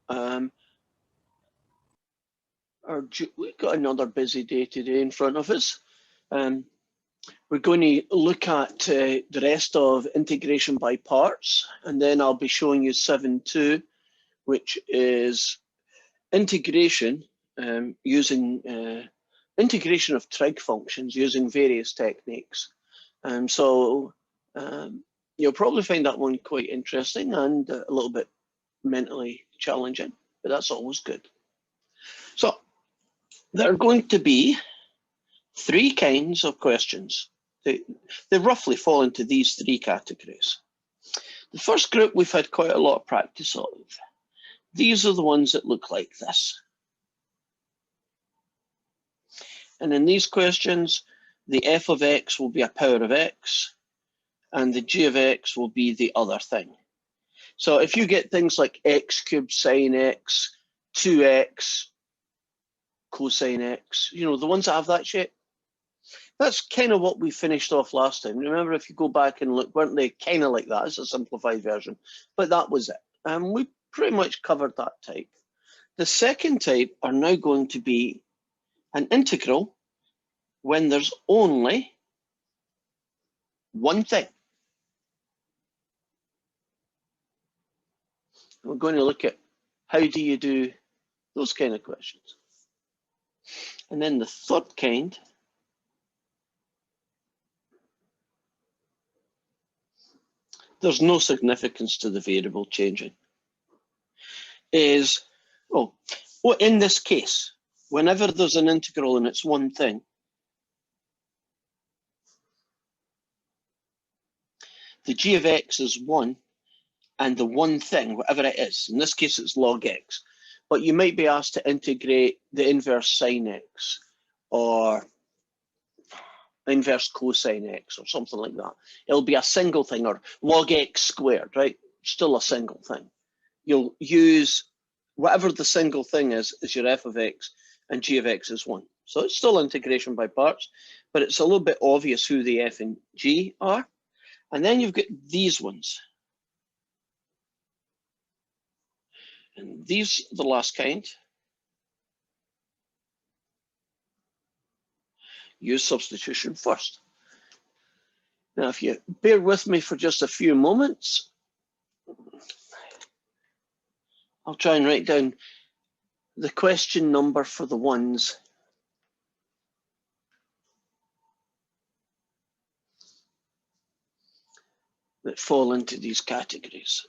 We've got another busy day today in front of us. We're going to look at the rest of integration by parts, and then I'll be showing you 7.2, which is integration using integration of trig functions using various techniques. So you'll probably find that one quite interesting and a little bit mentally challenging, but that's always good. So there are going to be 3 kinds of questions. They roughly fall into these 3 categories. The first group we've had quite a lot of practice of. These are the ones that look like this. And in these questions, the f of x will be a power of x, and the g of x will be the other thing. So if you get things like x cubed sine x, 2x cosine x, you know, the ones that have that shape, that's kind of what we finished off last time. Remember, if you go back and look, weren't they kind of like that? It's a simplified version, but that was it. And we pretty much covered that type. The second type are now going to be an integral when there's only one thing. We're going to look at how do you do those kind of questions. And then the third kind there's no significance to the variable changing. Is, well, in this case, whenever there's an integral and it's one thing, the g of x is 1, and the one thing, whatever it is, in this case it's log x, but you might be asked to integrate the inverse sine x, or inverse cosine x, or something like that. It'll be a single thing, or log x squared, right? Still a single thing. You'll use whatever the single thing is your f of x, and g of x is 1. So it's still integration by parts, but it's a little bit obvious who the f and g are. And then you've got these ones. And these are the last kind. Use substitution first. Now, if you bear with me for just a few moments, I'll try and write down the question number for the ones that fall into these categories.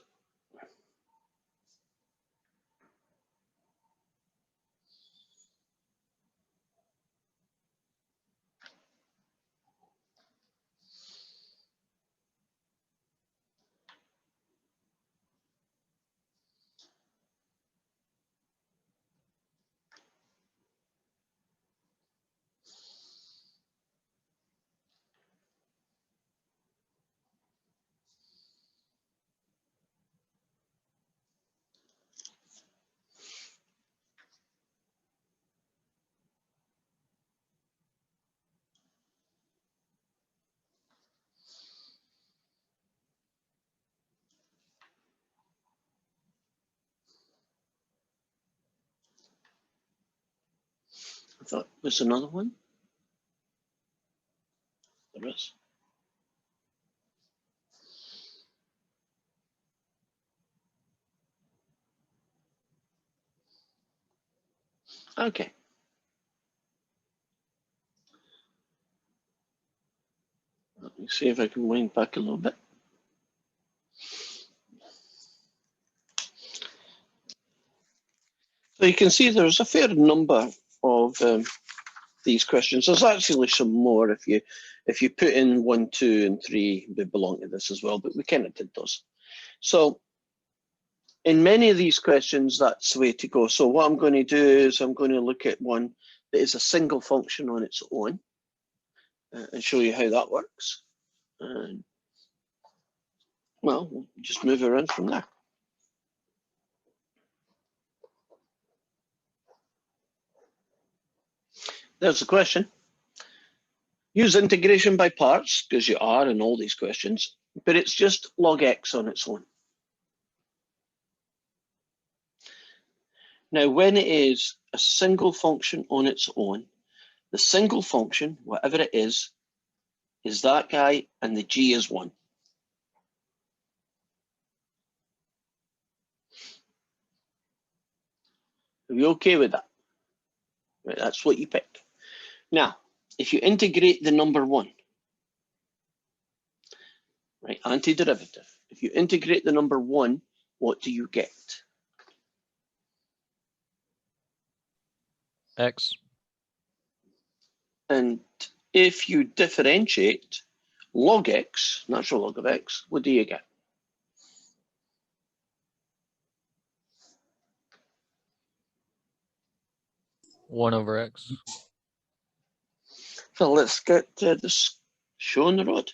I thought there's another one. There is. Okay. Let me see if I can wind back a little bit. So you can see there's a fair number of these questions. There's actually some more if you put in 1, 2, and 3, they belong to this as well, but we kind of did those. So in many of these questions, that's the way to go. So what I'm going to do is I'm going to look at one that is a single function on its own and show you how that works. And, well, we'll just move around from there. There's the question. Use integration by parts, because you are in all these questions, but it's just log x on its own. Now, when it is a single function on its own, the single function, whatever it is that guy, and the g is 1. Are you okay with that? Right, that's what you pick. Now, if you integrate the number 1, right, antiderivative, if you integrate the number 1, what do you get? X. And if you differentiate log x, natural log of x, what do you get? One over X. So let's get this show on the road.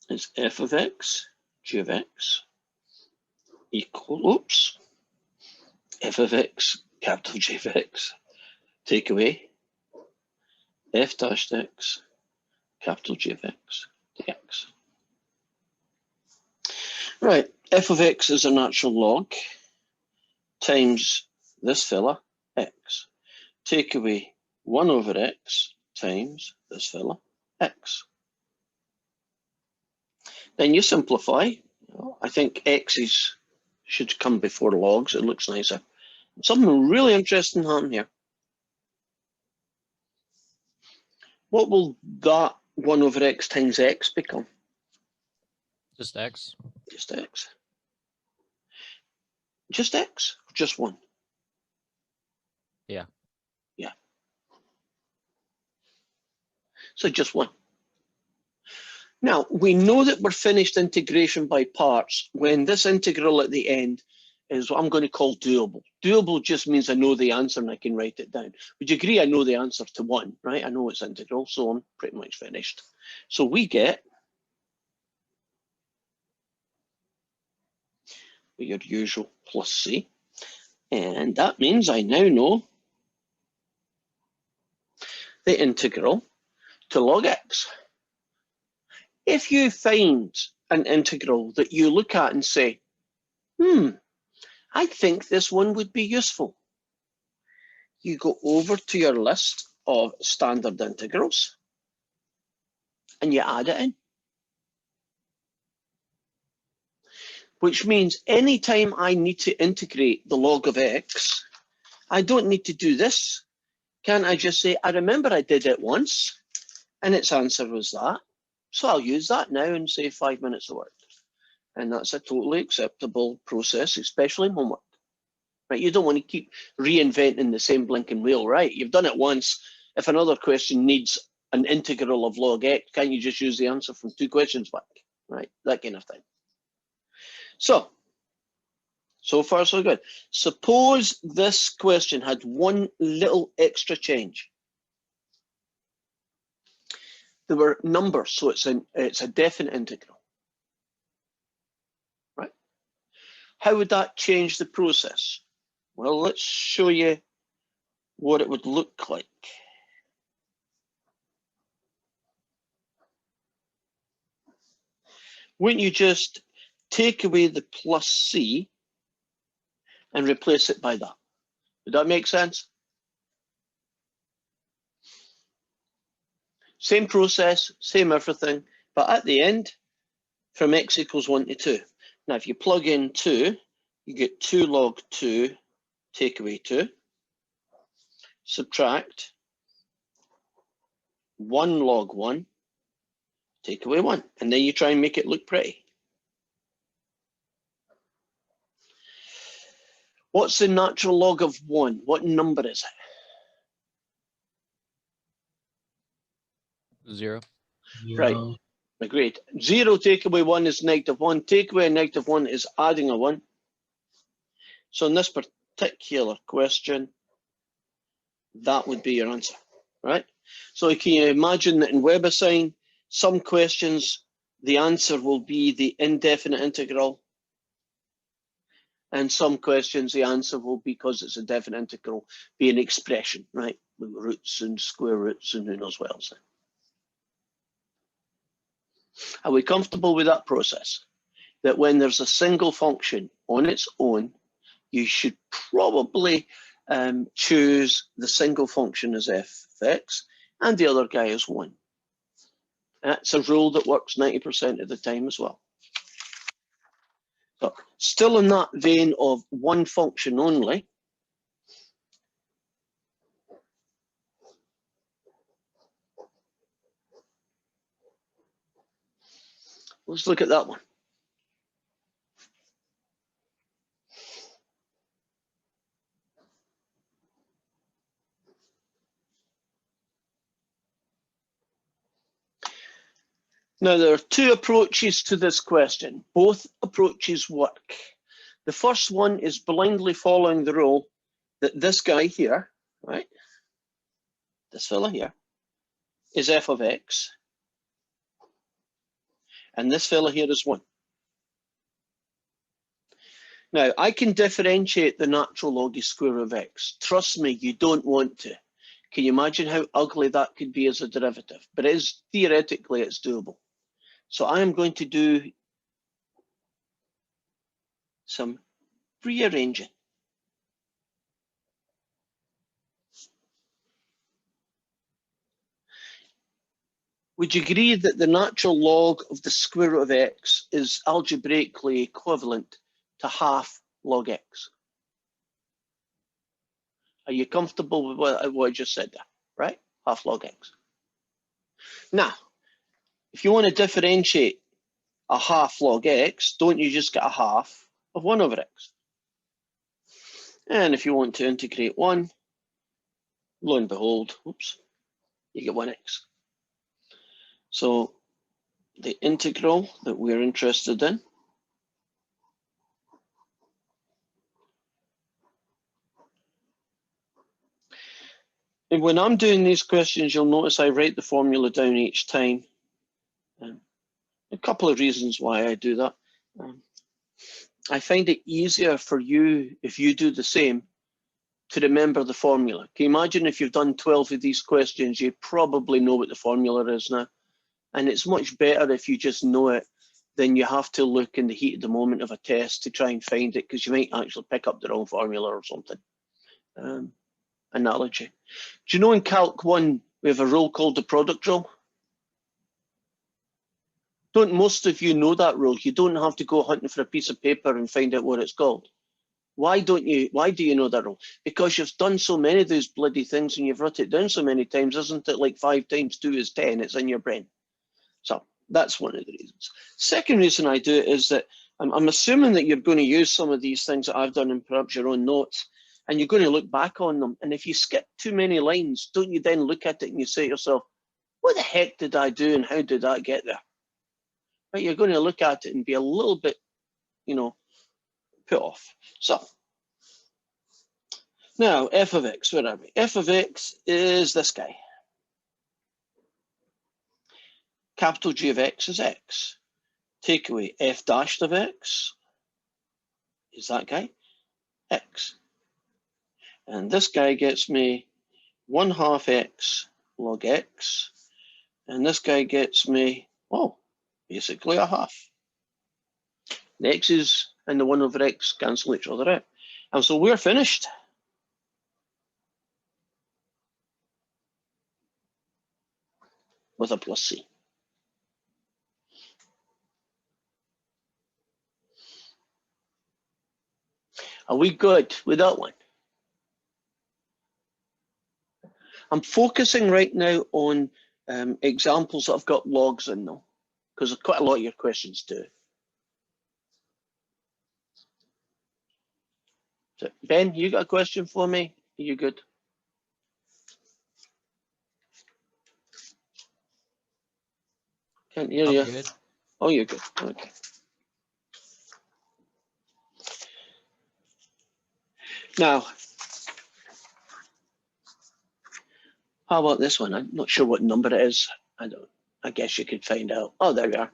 It's f of x, g of x, equal, oops, f of x, capital G of x, take away f dash x, capital G of x, dx. Right, f of x is a natural log times this fella, x. Take away 1 over x times this fella, x. Then you simplify. I think x's should come before logs. It looks nicer. Something really interesting happened here. What will that 1 over x times x become? Just X. Just x. Just x? Or just 1? Yeah. Yeah. So just 1. Now, we know that we're finished integration by parts when this integral at the end is what I'm going to call doable. Doable just means I know the answer and I can write it down. Would you agree I know the answer to 1, right? I know it's integral, so I'm pretty much finished. So we get your usual plus c. And that means I now know the integral to log x. If you find an integral that you look at and say, I think this one would be useful, you go over to your list of standard integrals and you add it in. Which means anytime I need to integrate the log of x, I don't need to do this. Can't I just say, I remember I did it once and its answer was that. So I'll use that now and save 5 minutes of work. And that's a totally acceptable process, especially in homework. Right? You don't want to keep reinventing the same blinking wheel, right? You've done it once. If another question needs an integral of log x, can't you just use the answer from 2 questions back? Right? That kind of thing. So far so good. Suppose this question had one little extra change. There were numbers, so it's a definite integral. Right? How would that change the process? Well, let's show you what it would look like. Wouldn't you just take away the plus c and replace it by that? Would that make sense? Same process, same everything, but at the end, from x equals 1 to 2. Now, if you plug in 2, you get 2 log 2, take away 2, subtract 1 log 1, take away 1, and then you try and make it look pretty. What's the natural log of 1? What number is it? 0. Right, agreed. 0 take away 1 is -1. Take away a -1 is adding a 1. So in this particular question, that would be your answer, right? So can you imagine that in WebAssign, some questions, the answer will be the indefinite integral, and some questions, the answer will, because it's a definite integral, be an expression, right? With roots and square roots and who knows what else. Are we comfortable with that process? That when there's a single function on its own, you should probably choose the single function as f of x and the other guy as 1. That's a rule that works 90% of the time as well. So still in that vein of one function only, let's look at that one. Now, there are two approaches to this question. Both approaches work. The first one is blindly following the rule that this guy here, right, this fella here, is f of x, and this fella here is 1. Now, I can differentiate the natural log of square root of x. Trust me, you don't want to. Can you imagine how ugly that could be as a derivative? But it is, theoretically, it's doable. So I am going to do some rearranging. Would you agree that the natural log of the square root of x is algebraically equivalent to half log x? Are you comfortable with what I just said there, right? Half log x. Now, if you want to differentiate a half log x, don't you just get a half of 1 over x? And if you want to integrate 1, lo and behold, oops, you get 1x. So the integral that we're interested in and when I'm doing these questions, you'll notice I write the formula down each time. A couple of reasons why I do that. I find it easier for you, if you do the same, to remember the formula. Can you imagine if you've done 12 of these questions, you probably know what the formula is now. And it's much better if you just know it than you have to look in the heat of the moment of a test to try and find it, because you might actually pick up the wrong formula or something. Analogy. Do you know in Calc 1, we have a rule called the product rule? Don't most of you know that rule? You don't have to go hunting for a piece of paper and find out what it's called. Why do you know that rule? Because you've done so many of those bloody things and you've wrote it down so many times, isn't it? Like 5 times 2 is 10, it's in your brain. So that's one of the reasons. Second reason I do it is that I'm assuming that you're going to use some of these things that I've done in perhaps your own notes, and you're going to look back on them. And if you skip too many lines, don't you then look at it and you say to yourself, what the heck did I do and how did I get there? Right, you're going to look at it and be a little bit, put off. So now f of x, where are we? F of x is this guy. Capital G of x is x. Take away f dashed of x is that guy, x. And this guy gets me 1/2 x log x. And this guy gets me, basically a half. The x's and the 1 over x cancel each other out. And so we're finished. With a plus c. Are we good with that one? I'm focusing right now on examples that have got logs in them, because quite a lot of your questions do. So Ben, you got a question for me? Are you good? Can't hear you. Good. Oh, you're good. Okay. Now, how about this one? I'm not sure what number it is. I guess you could find out. Oh, there we are.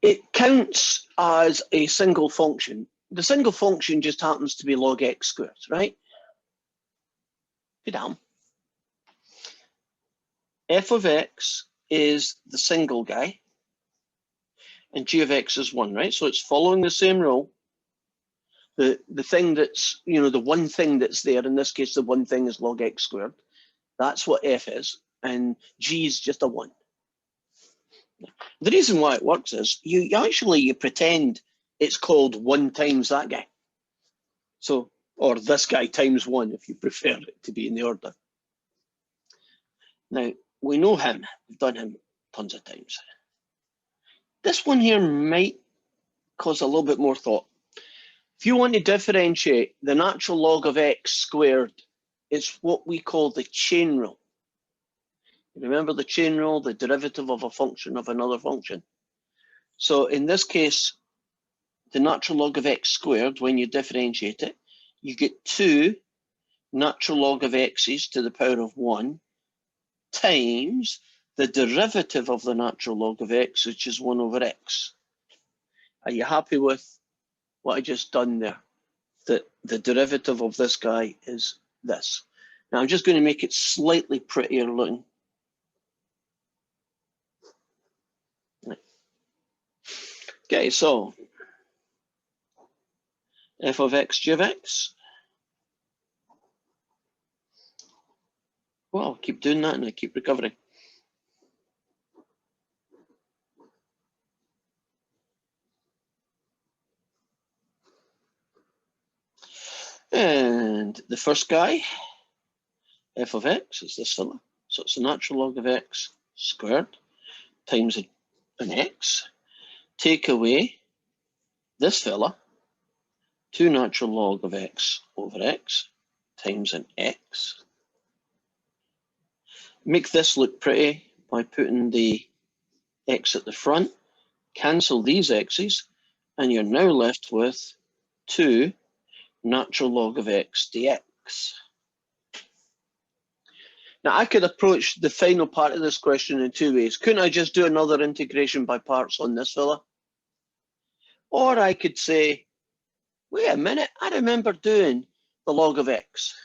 It counts as a single function. The single function just happens to be log x squared, right? Good. F of x is the single guy, and g of x is 1, right? So it's following the same rule. The thing that's, the one thing that's there, in this case, the one thing is log x squared. That's what f is, and g is just a 1. The reason why it works is you pretend it's called 1 times that guy. So, or this guy times 1 if you prefer it to be in the order. Now, we know him. We've done him tons of times. This one here might cause a little bit more thought. If you want to differentiate the natural log of x squared, it's what we call the chain rule. Remember the chain rule, the derivative of a function of another function? So in this case, the natural log of x squared, when you differentiate it, you get 2 natural log of x's to the power of 1 times the derivative of the natural log of x, which is 1 over x. Are you happy with what I just done there? That the derivative of this guy is this. Now I'm just going to make it slightly prettier looking. Okay, so f of x, g of x. Well, I'll keep doing that and I keep recovering. And the first guy, f of x, is this fella. So it's the natural log of x squared times an x. Take away this fella, 2 natural log of x over x times an x. Make this look pretty by putting the x at the front. Cancel these x's, and you're now left with 2 natural log of x dx. Now, I could approach the final part of this question in 2 ways. Couldn't I just do another integration by parts on this fella? Or I could say, wait a minute, I remember doing the log of x.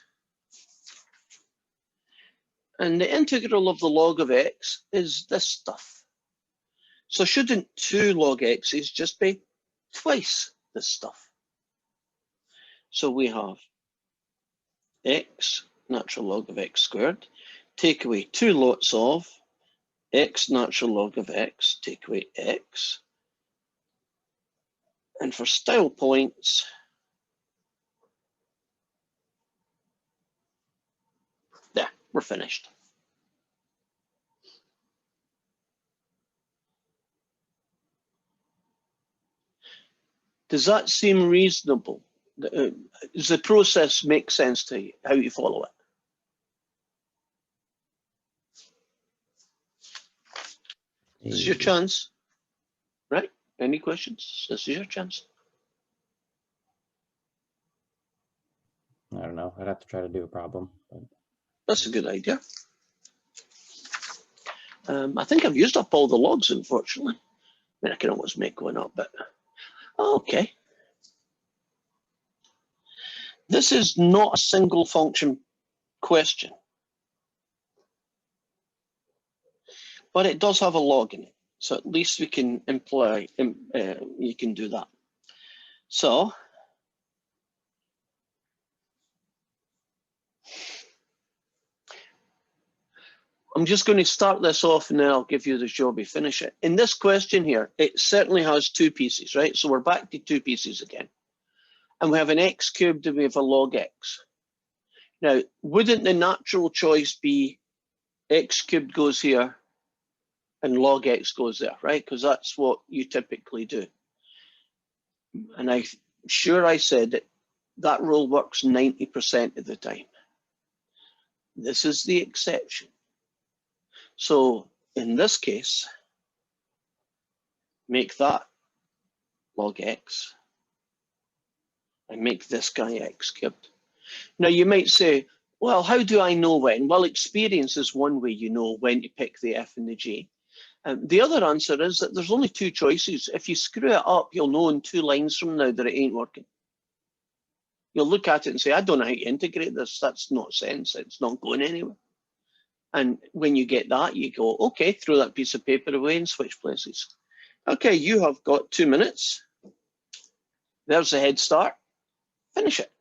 And the integral of the log of x is this stuff. So shouldn't 2 log x's just be twice this stuff? So we have x natural log of x squared, take away 2 lots of x natural log of x, take away x. And for style points, there, we're finished. Does that seem reasonable? Does the process make sense to you, how you follow it? This is your chance, right? Any questions? This is your chance. I don't know. I'd have to try to do a problem. But... That's a good idea. I think I've used up all the logs, unfortunately. I mean, I can always make one up, but okay. This is not a single function question, but it does have a log in it. So at least we can imply, you can do that. So I'm just going to start this off and then I'll give you the job to finish it. In this question here, it certainly has 2 pieces, right? So we're back to 2 pieces again. And we have an x cubed and we have a log x. Now, wouldn't the natural choice be x cubed goes here and log x goes there, right? Because that's what you typically do. And I'm sure I said that that rule works 90% of the time. This is the exception. So in this case, make that log x and make this guy x cubed. Now you might say, well, how do I know when? Well, experience is one way you know when to pick the f and the g. The other answer is that there's only 2 choices. If you screw it up, you'll know in 2 lines from now that it ain't working. You'll look at it and say, I don't know how to integrate this. That's not sense. It's not going anywhere. And when you get that, you go, okay, throw that piece of paper away and switch places. Okay, you have got 2 minutes. There's a head start. Finish it.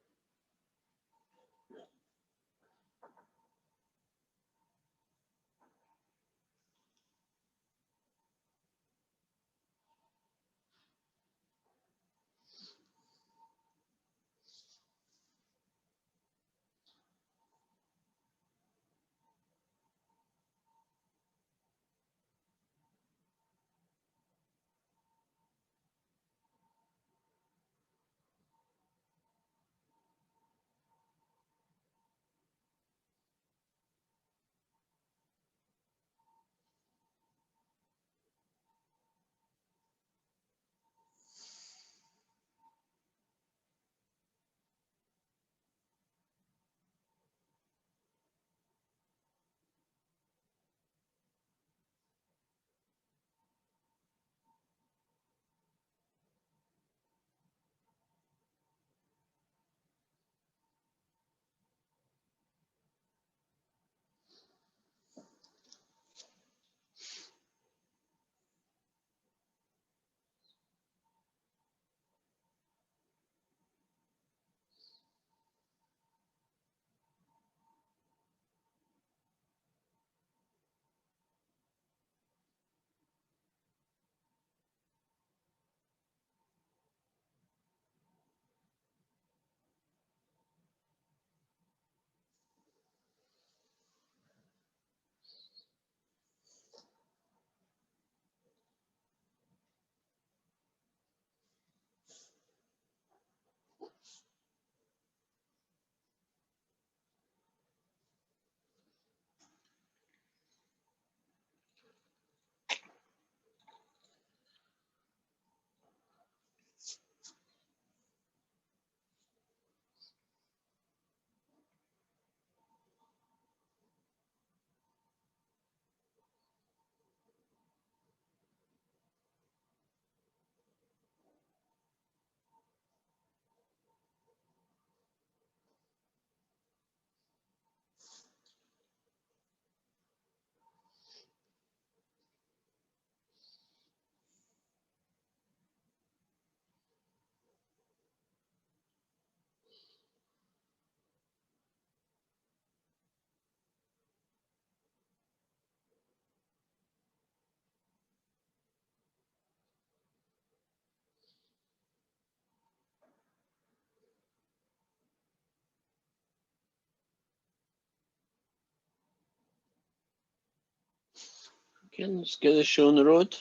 Okay, let's get this show on the road.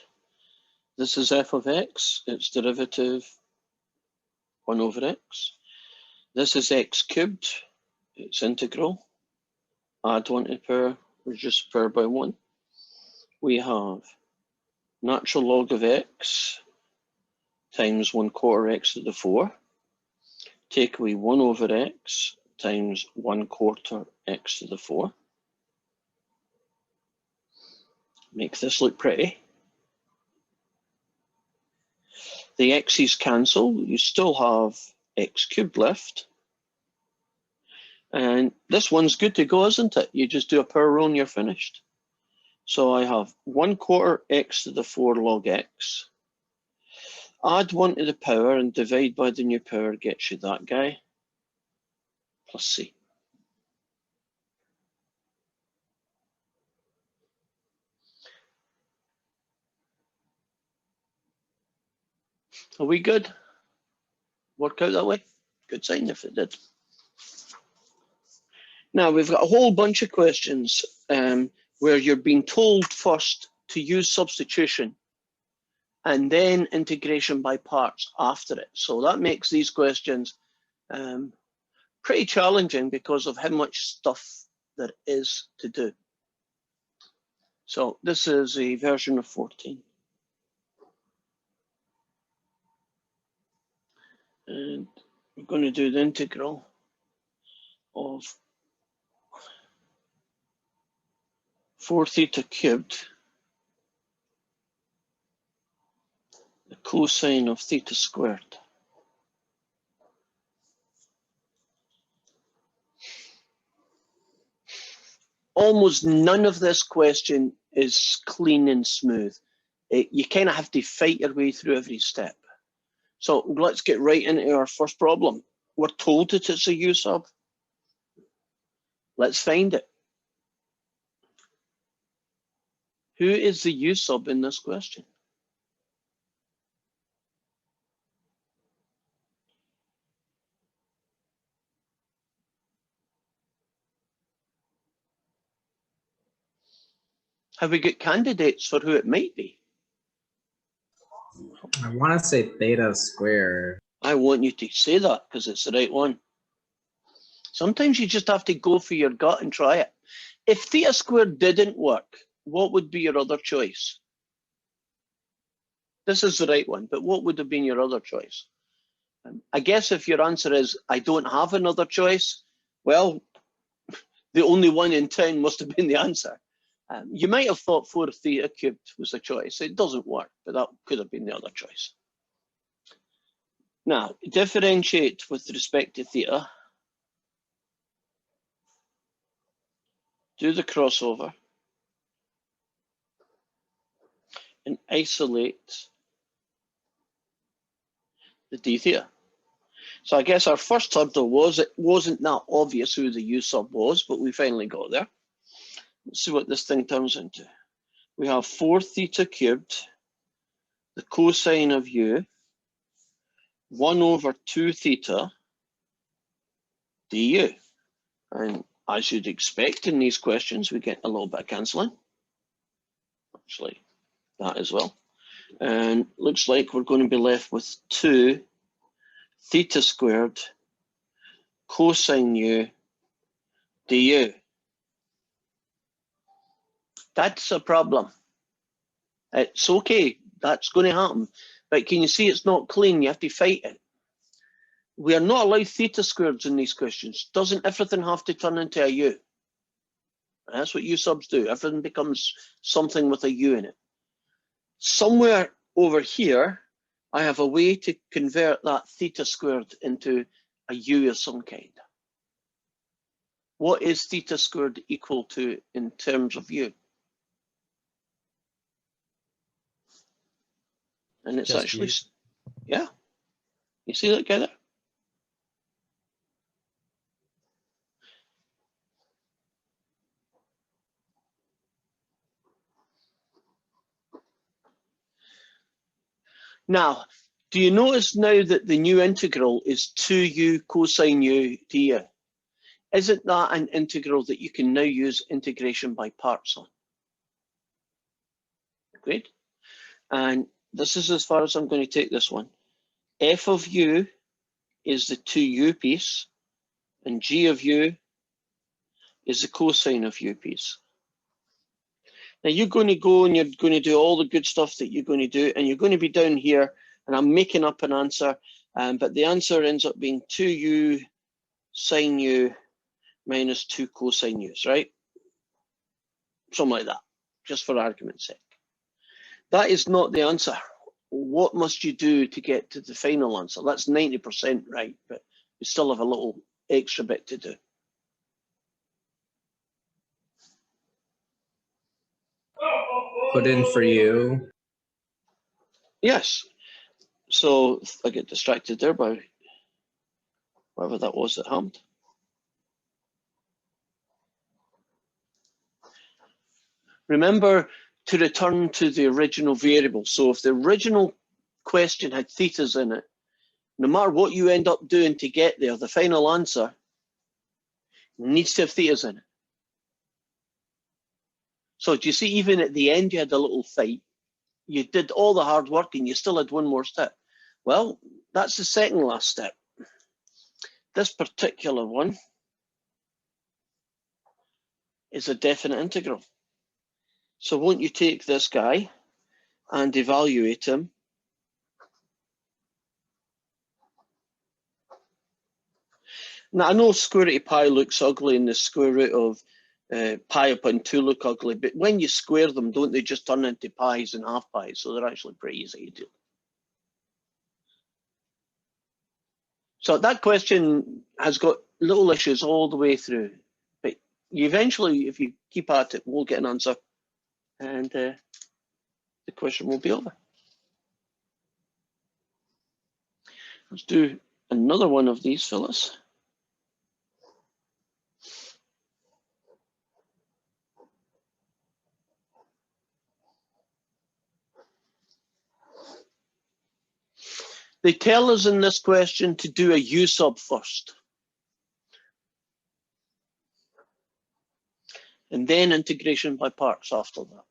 This is f of x, its derivative 1 over x. This is x cubed, its integral. Add 1 to the power, reduce the power by 1. We have natural log of x times 1/4 x to the 4. Take away 1 over x times 1/4 x to the 4. Make this look pretty. The x's cancel, you still have x cubed left. And this one's good to go, isn't it? You just do a power roll and you're finished. So I have 1/4 x to the 4 log x. Add 1 to the power and divide by the new power gets you that guy, plus c. Are we good? Work out that way? Good sign if it did. Now we've got a whole bunch of questions where you're being told first to use substitution and then integration by parts after it. So that makes these questions pretty challenging because of how much stuff there is to do. So this is a version of 14. And we're going to do the integral of 4 theta cubed, the cosine of theta squared. almost none of this question is clean and smooth. You kind of have to fight your way through every step. So let's get right into our first problem. We're told that it's a U sub. Let's find it. Who is the U sub in this question? Have we got candidates for who it might be? I want to say theta squared. I want you to say that because it's the right one. Sometimes you just have to go for your gut and try it. If theta squared didn't work, what would be your other choice? This is the right one, but what would have been your other choice? I guess if your answer is, I don't have another choice, well, the only one in 10 must have been the answer. You might have thought 4 theta cubed was the choice. It doesn't work, but that could have been the other choice. Now, differentiate with respect to theta. Do the crossover. And isolate the d theta. So I guess our first hurdle was it wasn't that obvious who the U sub was, but we finally got there. Let's see what this thing turns into. We have 4 theta cubed, the cosine of U, 1 over 2 theta du. And as you'd expect in these questions, we get a little bit of cancelling. Actually, that as well. And looks like we're going to be left with 2 theta squared cosine U du. That's a problem. It's okay, that's going to happen. But can you see it's not clean? You have to fight it. We are not allowed theta squareds in these questions. Doesn't everything have to turn into a U? That's what U subs do. Everything becomes something with a U in it. Somewhere over here, I have a way to convert that theta squared into a U of some kind. What is theta squared equal to in terms of U? And it's Just actually, U. yeah, you see that together? Now, do you notice now that the new integral is 2u cosine u du? Isn't that an integral that you can now use integration by parts on? Great. And this is as far as I'm going to take this one. F of u is the 2u piece, and g of u is the cosine of u piece. Now you're going to go and you're going to do all the good stuff that you're going to do, and you're going to be down here, and I'm making up an answer, but the answer ends up being 2u sine u minus 2 cosine u's, right? Something like that, just for argument's sake. That is not the answer. What must you do to get to the final answer? That's 90% right, but we still have a little extra bit to do. Put in for you. Yes. So I get distracted there by whatever that was that hummed. Remember to return to the original variable. So if the original question had thetas in it, no matter what you end up doing to get there, the final answer needs to have thetas in it. So do you see, even at the end, you had a little fight. You did all the hard work and you still had one more step. Well, that's the second last step. This particular one is a definite integral. So won't you take this guy and evaluate him? Now, I know square root of pi looks ugly and the square root of pi upon 2 look ugly, but when you square them, don't they just turn into pi's and half pi's? So they're actually pretty easy to do. So that question has got little issues all the way through, but you eventually, if you keep at it, will get an answer, and the question will be over. Let's do another one of these, Phyllis. They tell us in this question to do a U sub first, and then integration by parts after that.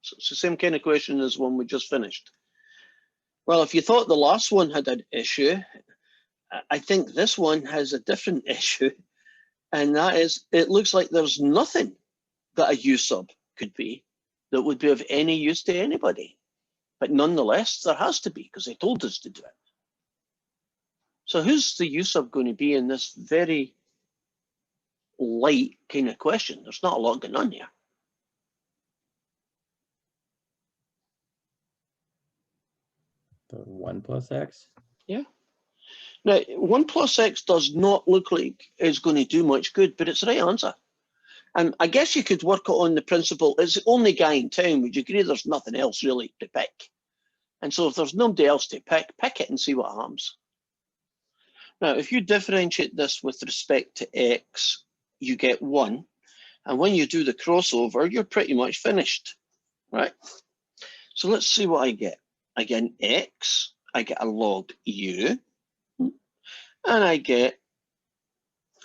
So it's the same kind of question as one we just finished. Well, if you thought the last one had an issue, I think this one has a different issue, and that is it looks like there's nothing that a U sub could be that would be of any use to anybody. But nonetheless, there has to be, because they told us to do it. So who's the U sub going to be in this very light kind of question? There's not a lot going on here. The 1 plus x? Yeah. Now, 1 plus x does not look like it's going to do much good, but it's the right answer. And I guess you could work it on the principle, it's the only guy in town. Would you agree there's nothing else really to pick? And so if there's nobody else to pick it and see what happens. Now, if you differentiate this with respect to x, you get 1. And when you do the crossover, you're pretty much finished, right? So let's see what I get. I get an x, I get a log u, and I get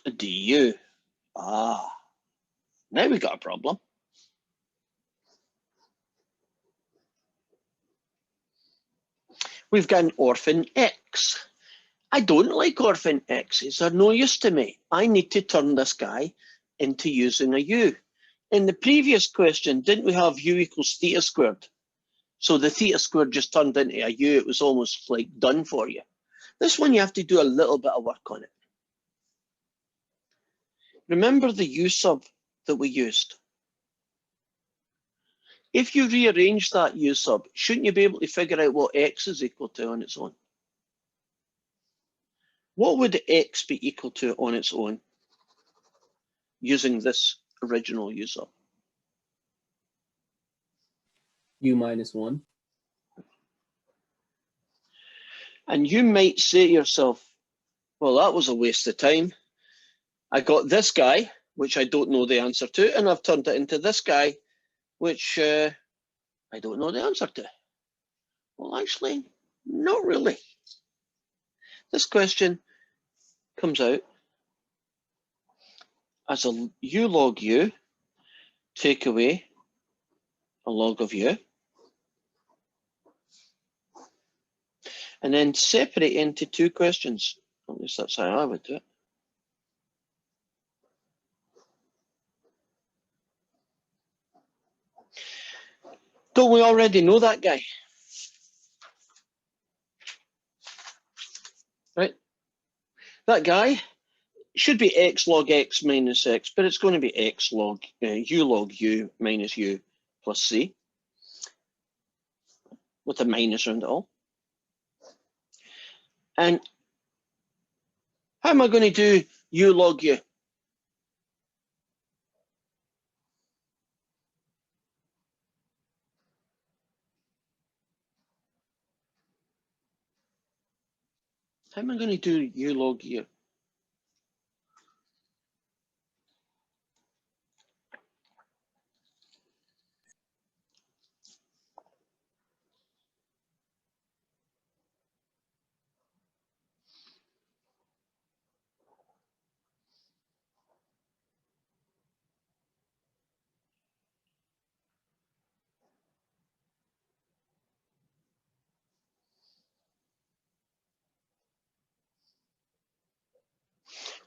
a du. Ah, now we got a problem. We've got an orphan x. I don't like orphan x's. They're no use to me. I need to turn this guy into using a u. In the previous question, didn't we have u equals theta squared? So the theta squared just turned into a u. It was almost like done for you. This one, you have to do a little bit of work on it. Remember the u sub that we used? If you rearrange that u sub, shouldn't you be able to figure out what x is equal to on its own? What would x be equal to on its own using this original u sub? U minus 1. And you might say to yourself, well, that was a waste of time. I got this guy, which I don't know the answer to, and I've turned it into this guy, which I don't know the answer to. Well, actually, not really. This question comes out as a u log u, take away a log of u, and then separate into 2 questions. At least that's how I would do it. Don't we already know that guy? Right? That guy should be x log x minus x, but it's going to be x log u log u minus u plus c, with a minus around it all. And how am I going to do u log u? How am I going to do u log u?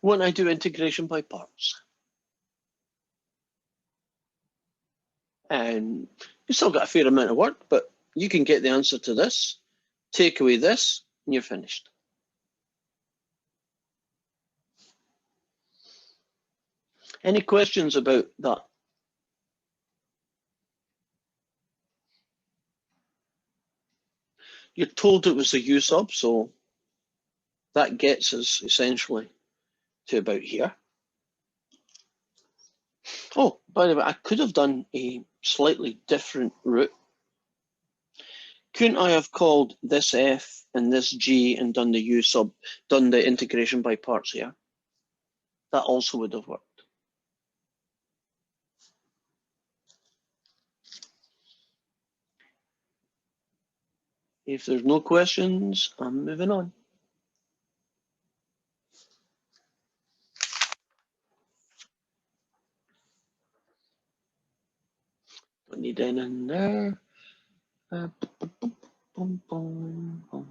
When I do integration by parts. And you still got a fair amount of work, but you can get the answer to this, take away this, and you're finished. Any questions about that? You're told it was a u sub, so that gets us essentially to about here. Oh, by the way, I could have done a slightly different route. Couldn't I have called this F and this G and done the integration by parts here? That also would have worked. If there's no questions, I'm moving on. Don't need any in there. Boom, boom, boom.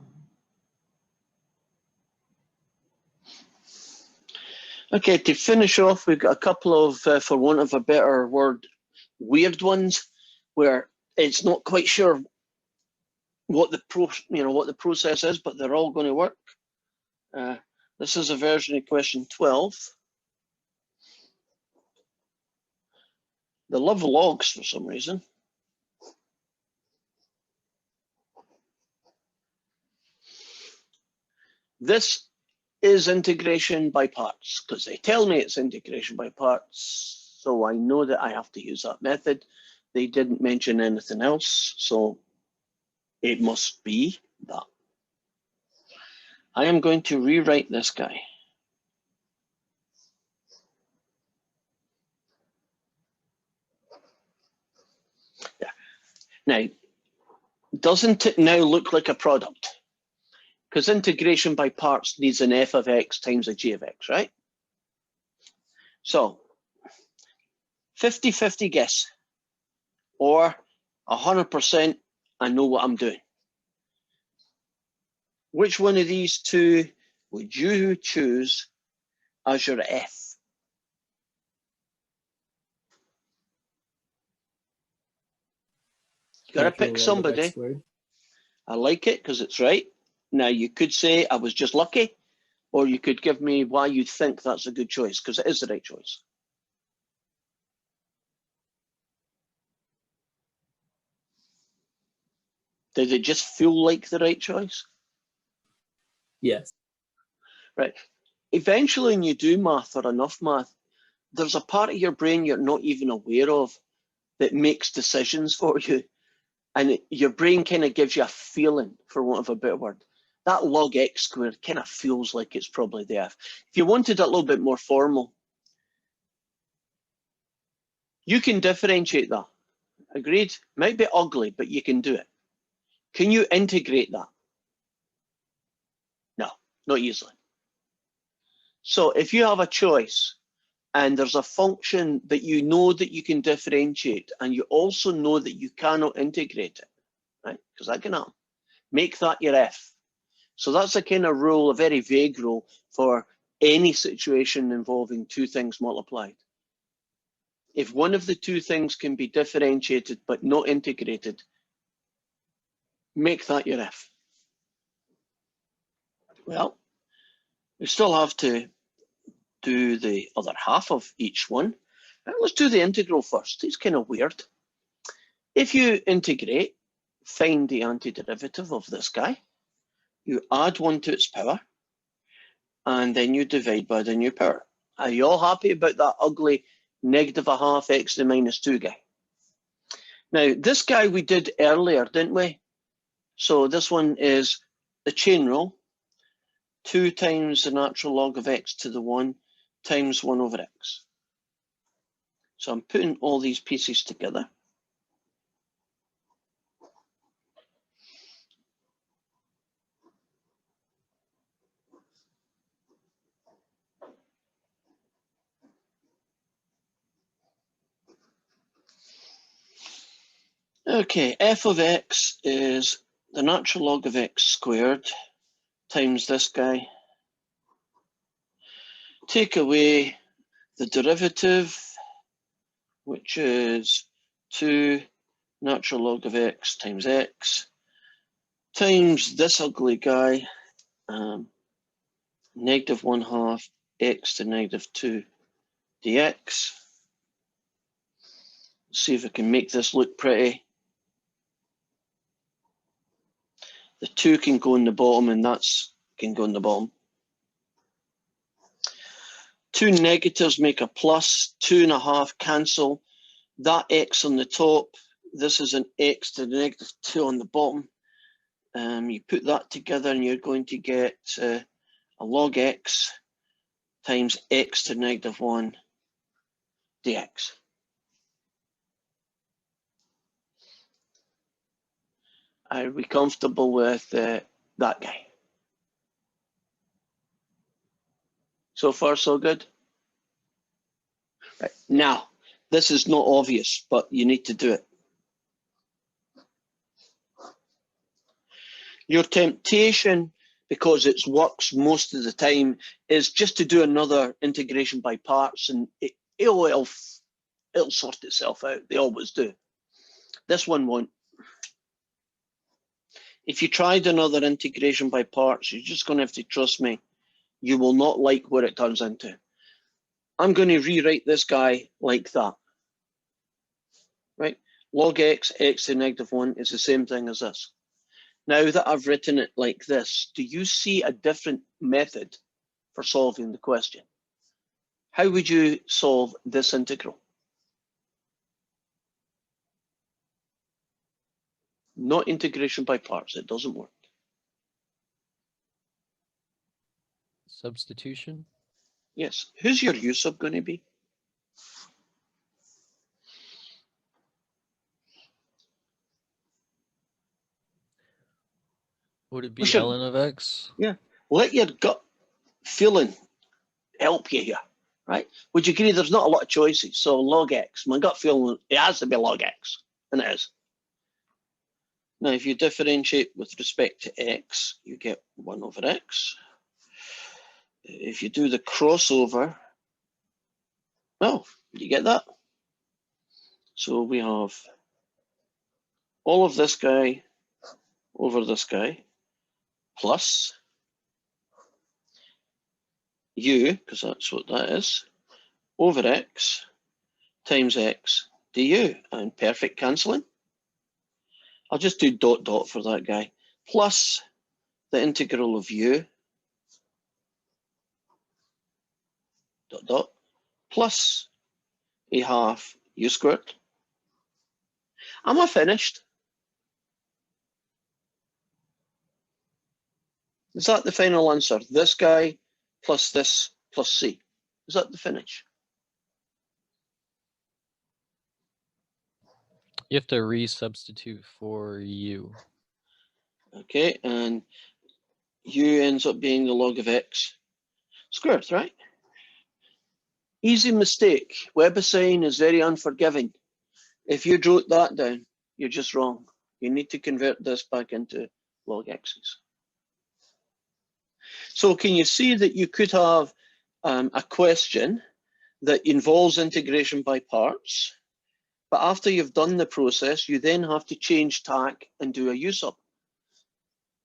Okay, to finish off, we've got a couple of, for want of a better word, weird ones, where it's not quite sure what the process is, but they're all going to work. This is a version of question 12. They love logs for some reason. This is integration by parts, because they tell me it's integration by parts, so I know that I have to use that method. They didn't mention anything else, so it must be that. I am going to rewrite this guy. Yeah. Now, doesn't it now look like a product? Because integration by parts needs an f of x times a g of x, right? So 50-50 guess, or 100% I know what I'm doing. Which one of these two would you choose as your f? You gotta Natural pick log of x somebody. squared. I like it because it's right. Now you could say I was just lucky, or you could give me why you think that's a good choice, because it is the right choice. Did it just feel like the right choice? Yes. Right. Eventually, when you do math or enough math, there's a part of your brain you're not even aware of that makes decisions for you. And your brain kind of gives you a feeling, for want of a better word. That log x squared kind of feels like it's probably the f. If you wanted it a little bit more formal, you can differentiate that. Agreed? Might be ugly, but you can do it. Can you integrate that? No, not easily. So if you have a choice and there's a function that you know that you can differentiate and you also know that you cannot integrate it, right? Because that can happen. Make that your f. So that's a kind of rule, a very vague rule for any situation involving two things multiplied. If one of the two things can be differentiated but not integrated, make that your f. Well, we still have to do the other half of each one. Let's do the integral first. It's kind of weird. If you integrate, find the antiderivative of this guy, you add 1 to its power, and then you divide by the new power. Are you all happy about that ugly -1/2 x to the -2 guy? Now, this guy we did earlier, didn't we? So this one is the chain rule, 2 times the natural log of x to the 1 times 1 over x. So I'm putting all these pieces together. Okay, f of x is the natural log of x squared times this guy. Take away the derivative, which is 2 natural log of x times x, times this ugly guy, -1/2 x to -2 dx. Let's see if I can make this look pretty. The 2 can go in the bottom and that's can go in the bottom. Two negatives make a plus, 2.5 cancel. That x on the top, this is an x to the negative 2 on the bottom. You put that together and you're going to get a log x times x to the negative 1 dx. Are we comfortable with that guy? So far, so good? Right. Now, this is not obvious, but you need to do it. Your temptation, because it works most of the time, is just to do another integration by parts, and it'll sort itself out. They always do. This one won't. If you tried another integration by parts, you're just going to have to trust me. You will not like what it turns into. I'm going to rewrite this guy like that. Right? Log x, x to the negative 1 is the same thing as this. Now that I've written it like this, do you see a different method for solving the question? How would you solve this integral? Not integration by parts, it doesn't work. Substitution? Yes. Who's your u sub going to be? Would it be We should- ln of x? Yeah. Let your gut feeling help you here, right? Would you agree there's not a lot of choices? So log x, my gut feeling, it has to be log x, and it is. Now, if you differentiate with respect to x, you get 1 over x. If you do the crossover, well, you get that. So we have all of this guy over this guy plus u, because that's what that is, over x times x du, and perfect cancelling. I'll just do dot dot for that guy, plus the integral of u dot dot plus a half u squared. Am I finished? Is that the final answer? This guy plus this plus c. Is that the finish? You have to resubstitute for u. Okay, and u ends up being the log of x squared, right? Easy mistake. WebAssign is very unforgiving. If you wrote that down, you're just wrong. You need to convert this back into log x's. So can you see that you could have a question that involves integration by parts, but after you've done the process, you then have to change tack and do a u sub.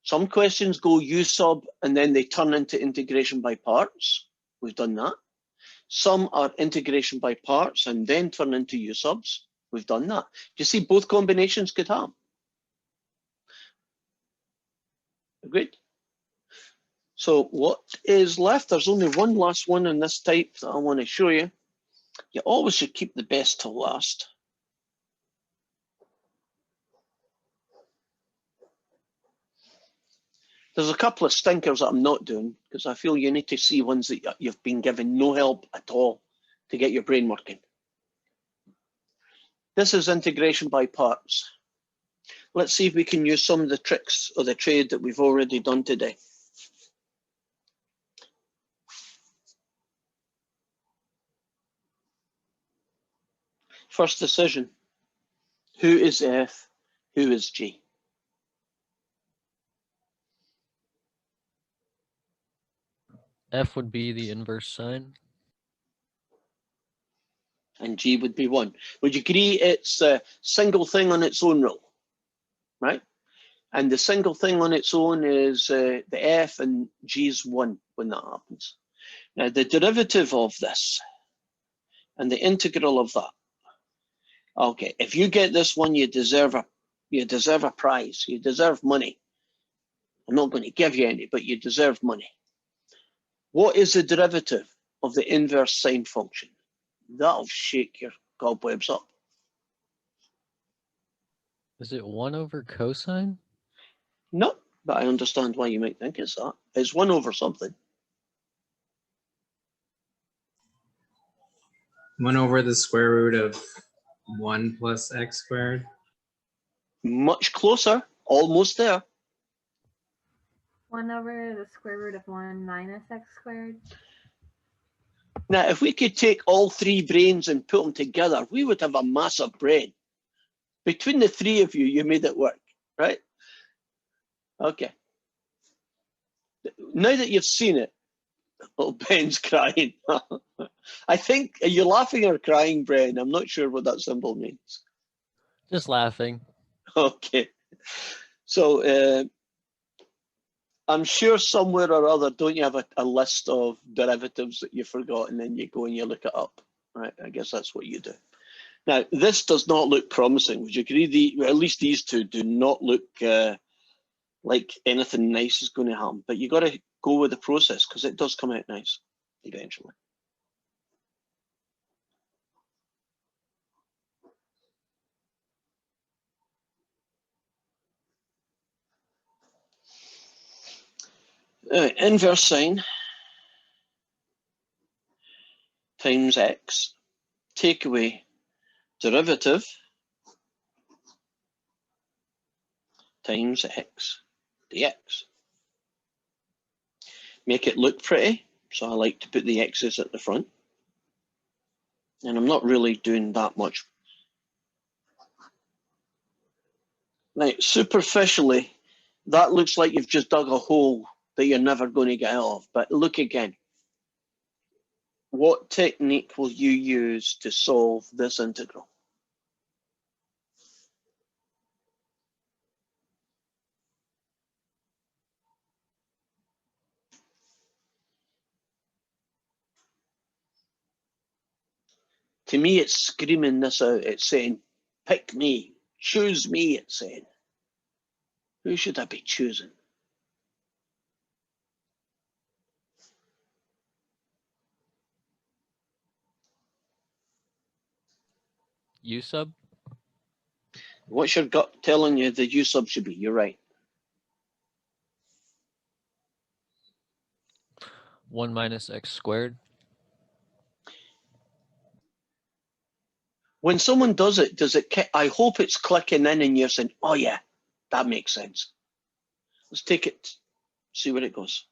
Some questions go u sub and then they turn into integration by parts. We've done that. Some are integration by parts and then turn into u subs. We've done that. Do you see both combinations could have? Agreed? So what is left? There's only one last one in this type that I want to show you. You always should keep the best till last. There's a couple of stinkers that I'm not doing because I feel you need to see ones that you've been given no help at all to get your brain working. This is integration by parts. Let's see if we can use some of the tricks of the trade that we've already done today. First decision, who is F, who is G? F would be the inverse sign. And G would be 1. Would you agree it's a single thing on its own rule, right? And the single thing on its own is the F, and G's 1 when that happens. Now the derivative of this and the integral of that. Okay, if you get this one, you deserve a prize. You deserve money. I'm not going to give you any, but you deserve money. What is the derivative of the inverse sine function. That'll shake your cobwebs up. Is it 1 over cosine? No, but I understand why you might think it's that. It's 1 over something. 1 over the square root of 1 plus x squared. Much closer, almost there. 1 over the square root of 1 minus x squared. Now, if we could take all 3 brains and put them together, we would have a massive brain. Between the 3 of you, you made it work, right? Okay. Now that you've seen it, little Ben's crying. I think, are you laughing or crying, Bren? I'm not sure what that symbol means. Just laughing. Okay. So I'm sure somewhere or other, don't you have a list of derivatives that you forgot, and then you go and you look it up, right? I guess that's what you do. Now, this does not look promising. Would you agree? At least these two do not look like anything nice is going to happen. But you got to go with the process because it does come out nice eventually. Inverse sine times x, take away derivative times x dx. Make it look pretty, so I like to put the x's at the front. And I'm not really doing that much. Now, superficially, that looks like you've just dug a hole that you're never going to get out of. But look again. What technique will you use to solve this integral? To me, it's screaming this out. It's saying, pick me, choose me, it's saying. Who should I be choosing? U sub? What's your gut telling you the U sub should be? You're right. 1 minus x squared. When someone does it, I hope it's clicking in and you're saying, oh yeah, that makes sense. Let's take it, see where it goes.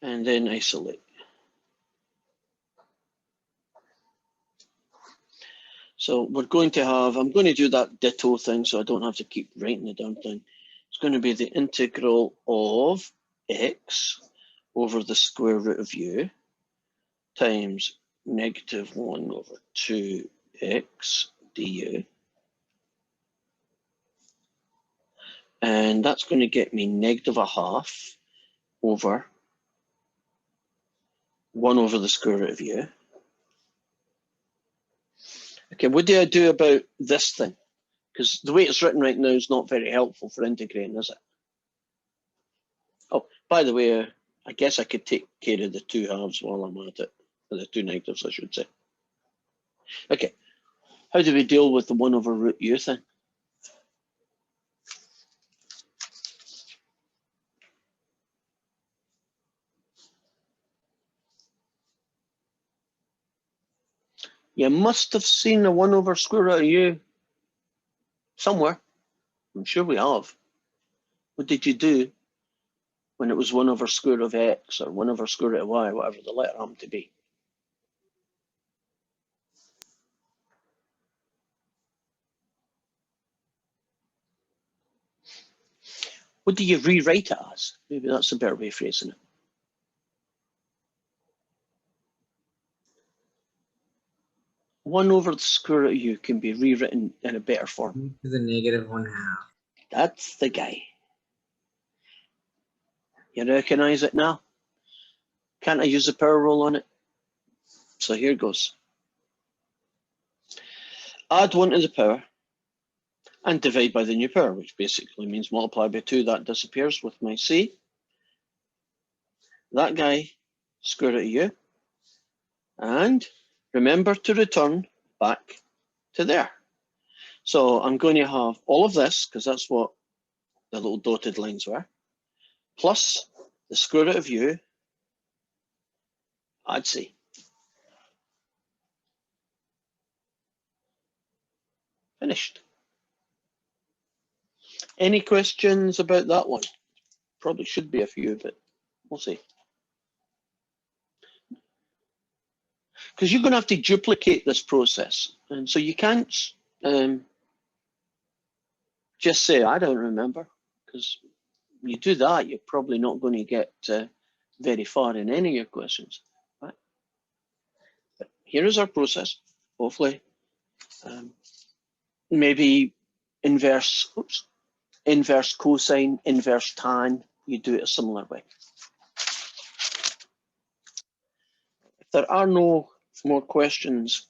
And then isolate. So we're going to have, I'm going to do that ditto thing so I don't have to keep writing the damn thing. It's going to be the integral of x over the square root of u times negative 1 over 2x du. And that's going to get me negative a half over 1 over the square root of u. Okay, what do I do about this thing? Because the way it's written right now is not very helpful for integrating, is it? Oh, by the way, I guess I could take care of the 2 halves while I'm at it. Or the 2 negatives, I should say. Okay, how do we deal with the 1 over root u thing? You must have seen the 1 over square root of u somewhere. I'm sure we have. What did you do when it was 1 over square root of x or 1 over square root of y, whatever the letter happened to be? What do you rewrite it as? Maybe that's a better way of phrasing it. One over the square root of u can be rewritten in a better form. To the negative 1/2. That's the guy. You recognize it now? Can't I use a power rule on it? So here goes. Add 1 to the power and divide by the new power, which basically means multiply by 2. That disappears with my c. That guy, square root of u. And remember to return back to there. So I'm going to have all of this, because that's what the little dotted lines were, plus the square root of u, add c. Finished. Any questions about that one? Probably should be a few, but we'll see. Because you're going to have to duplicate this process. And so you can't just say, I don't remember, because you do that, you're probably not going to get very far in any of your questions. Right? But here is our process, hopefully. Maybe inverse cosine, inverse tan, you do it a similar way. If there are no more questions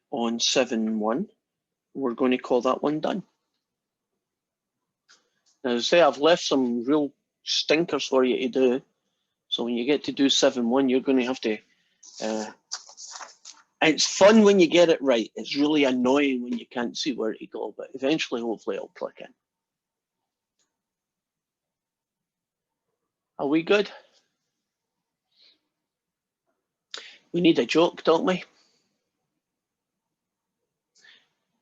on 7.1, we're going to call that one done. Now, as I say, I've left some real stinkers for you to do. So when you get to do 7.1, you're going to have to, it's fun when you get it right. It's really annoying when you can't see where to go, but eventually, hopefully, it'll click in. Are we good? We need a joke, don't we?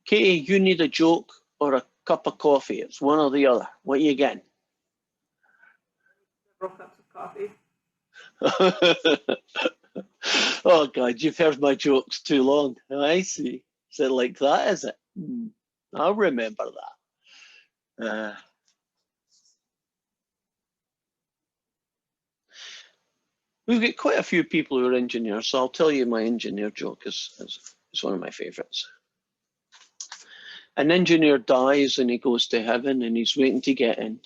Katie, you need a joke or a cup of coffee. It's one or the other. What are you getting? Several cups of coffee. Oh, God, you've heard my jokes too long. I see. Is it like that, is it? I'll remember that. We've got quite a few people who are engineers, so I'll tell you my engineer joke is one of my favourites. An engineer dies and he goes to heaven and he's waiting to get in.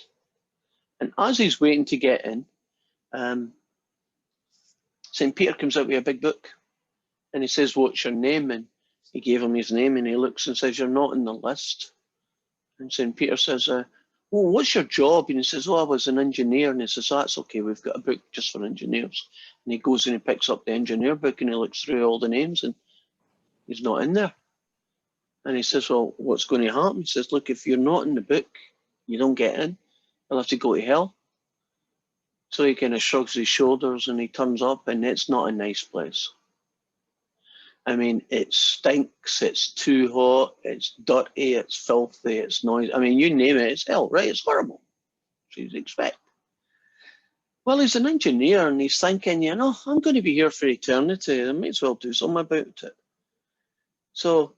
And as he's waiting to get in, St. Peter comes out with a big book and he says, what's your name? And he gave him his name and he looks and says, you're not on the list. And St. Peter says, well, what's your job? And he says, I was an engineer. And he says, that's okay, we've got a book just for engineers. And he goes and he picks up the engineer book and he looks through all the names and he's not in there. And he says, well, what's going to happen? He says, look, if you're not in the book, you don't get in. You'll have to go to hell. So he kind of shrugs his shoulders and he turns up and it's not a nice place. I mean, it stinks, it's too hot, it's dirty, it's filthy, it's noisy. I mean, you name it, it's hell, right? It's horrible. So you'd expect. Well, he's an engineer and he's thinking, you know, I'm going to be here for eternity. I might as well do something about it. So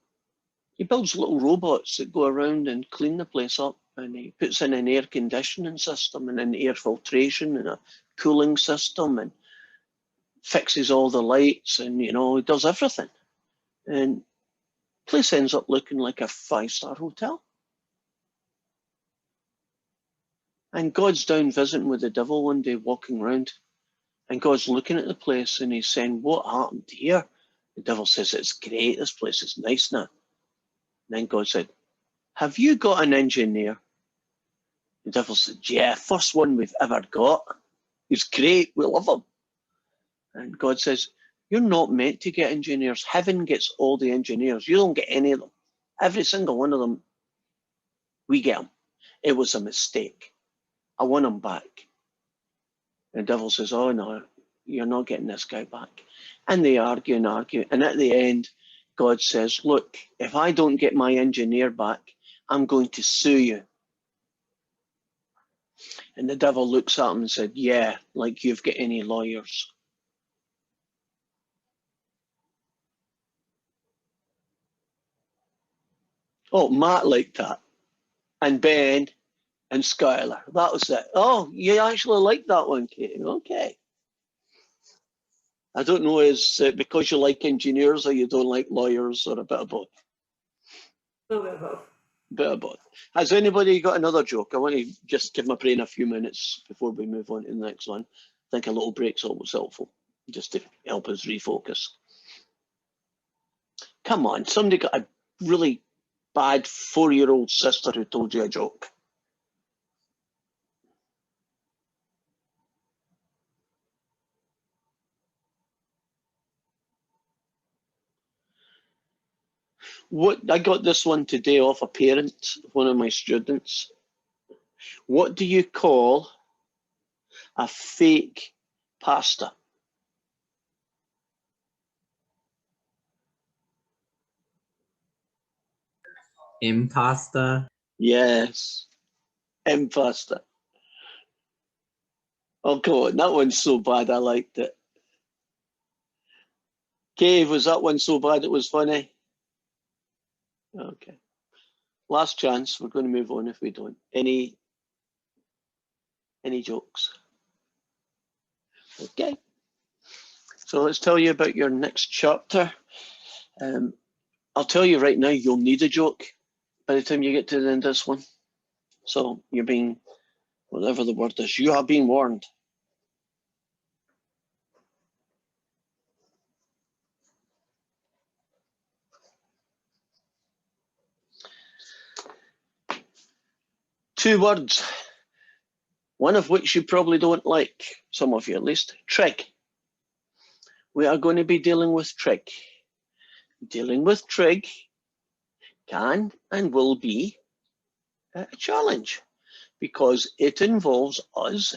he builds little robots that go around and clean the place up, and he puts in an air conditioning system and an air filtration and a cooling system and fixes all the lights and, you know, he does everything. And the place ends up looking like a 5-star hotel. And God's down visiting with the devil one day, walking around, and God's looking at the place and he's saying, what happened here? The devil says, it's great, this place is nice now. And then God said, have you got an engineer? The devil said, yeah, first one we've ever got. He's great, we love him. And God says, you're not meant to get engineers. Heaven gets all the engineers. You don't get any of them. Every single one of them, we get them. It was a mistake. I want them back. And the devil says, oh no, you're not getting this guy back. And they argue and argue. And at the end, God says, look, if I don't get my engineer back, I'm going to sue you. And the devil looks at him and said, yeah, like you've got any lawyers. Oh, Matt liked that. And Ben and Skylar. That was it. Oh, you actually like that one, Katie. Okay. I don't know, is it because you like engineers or you don't like lawyers or a bit of both? A little bit of both. Bit of both. Has anybody got another joke? I want to just give my brain a few minutes before we move on to the next one. I think a little break's always helpful, just to help us refocus. Come on, somebody got a really bad 4-year-old sister who told you a joke. What, I got this one today off a parent, one of my students. What do you call a fake pasta? Impasta. Yes, impasta. Oh, come on, that one's so bad I liked it. Cave, was that one so bad it was funny? Okay. Last chance, we're going to move on if we don't. Any jokes? Okay. So let's tell you about your next chapter. I'll tell you right now, you'll need a joke by the time you get to the end of this one. So you're being, whatever the word is, you have been warned. Two words, one of which you probably don't like, some of you at least, trig. We are going to be dealing with trig. Dealing with trig can and will be a challenge because it involves us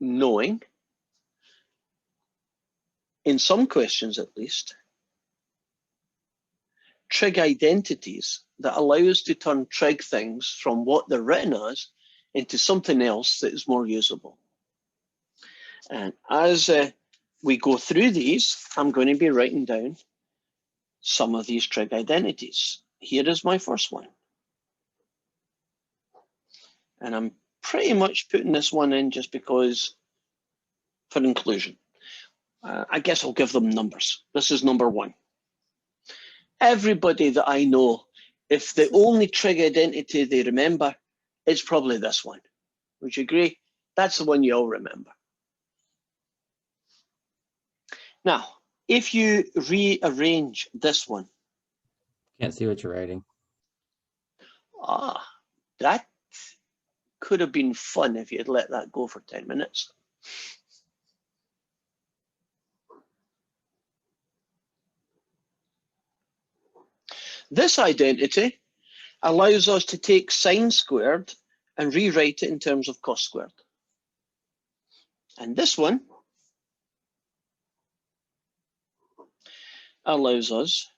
knowing, in some questions at least, trig identities that allow us to turn trig things from what they're written as into something else that is more usable. And as we go through these, I'm going to be writing down some of these trig identities. Here is my first one. And I'm pretty much putting this one in just because for inclusion. I guess I'll give them numbers. This is number 1. Everybody that I know, if the only trig identity they remember, it's probably this one. Would you agree? That's the one you all remember. Now, if you rearrange this one. Can't see what you're writing. That could have been fun if you'd let that go for 10 minutes. This identity allows us to take sine squared and rewrite it in terms of cos squared. And this one allows us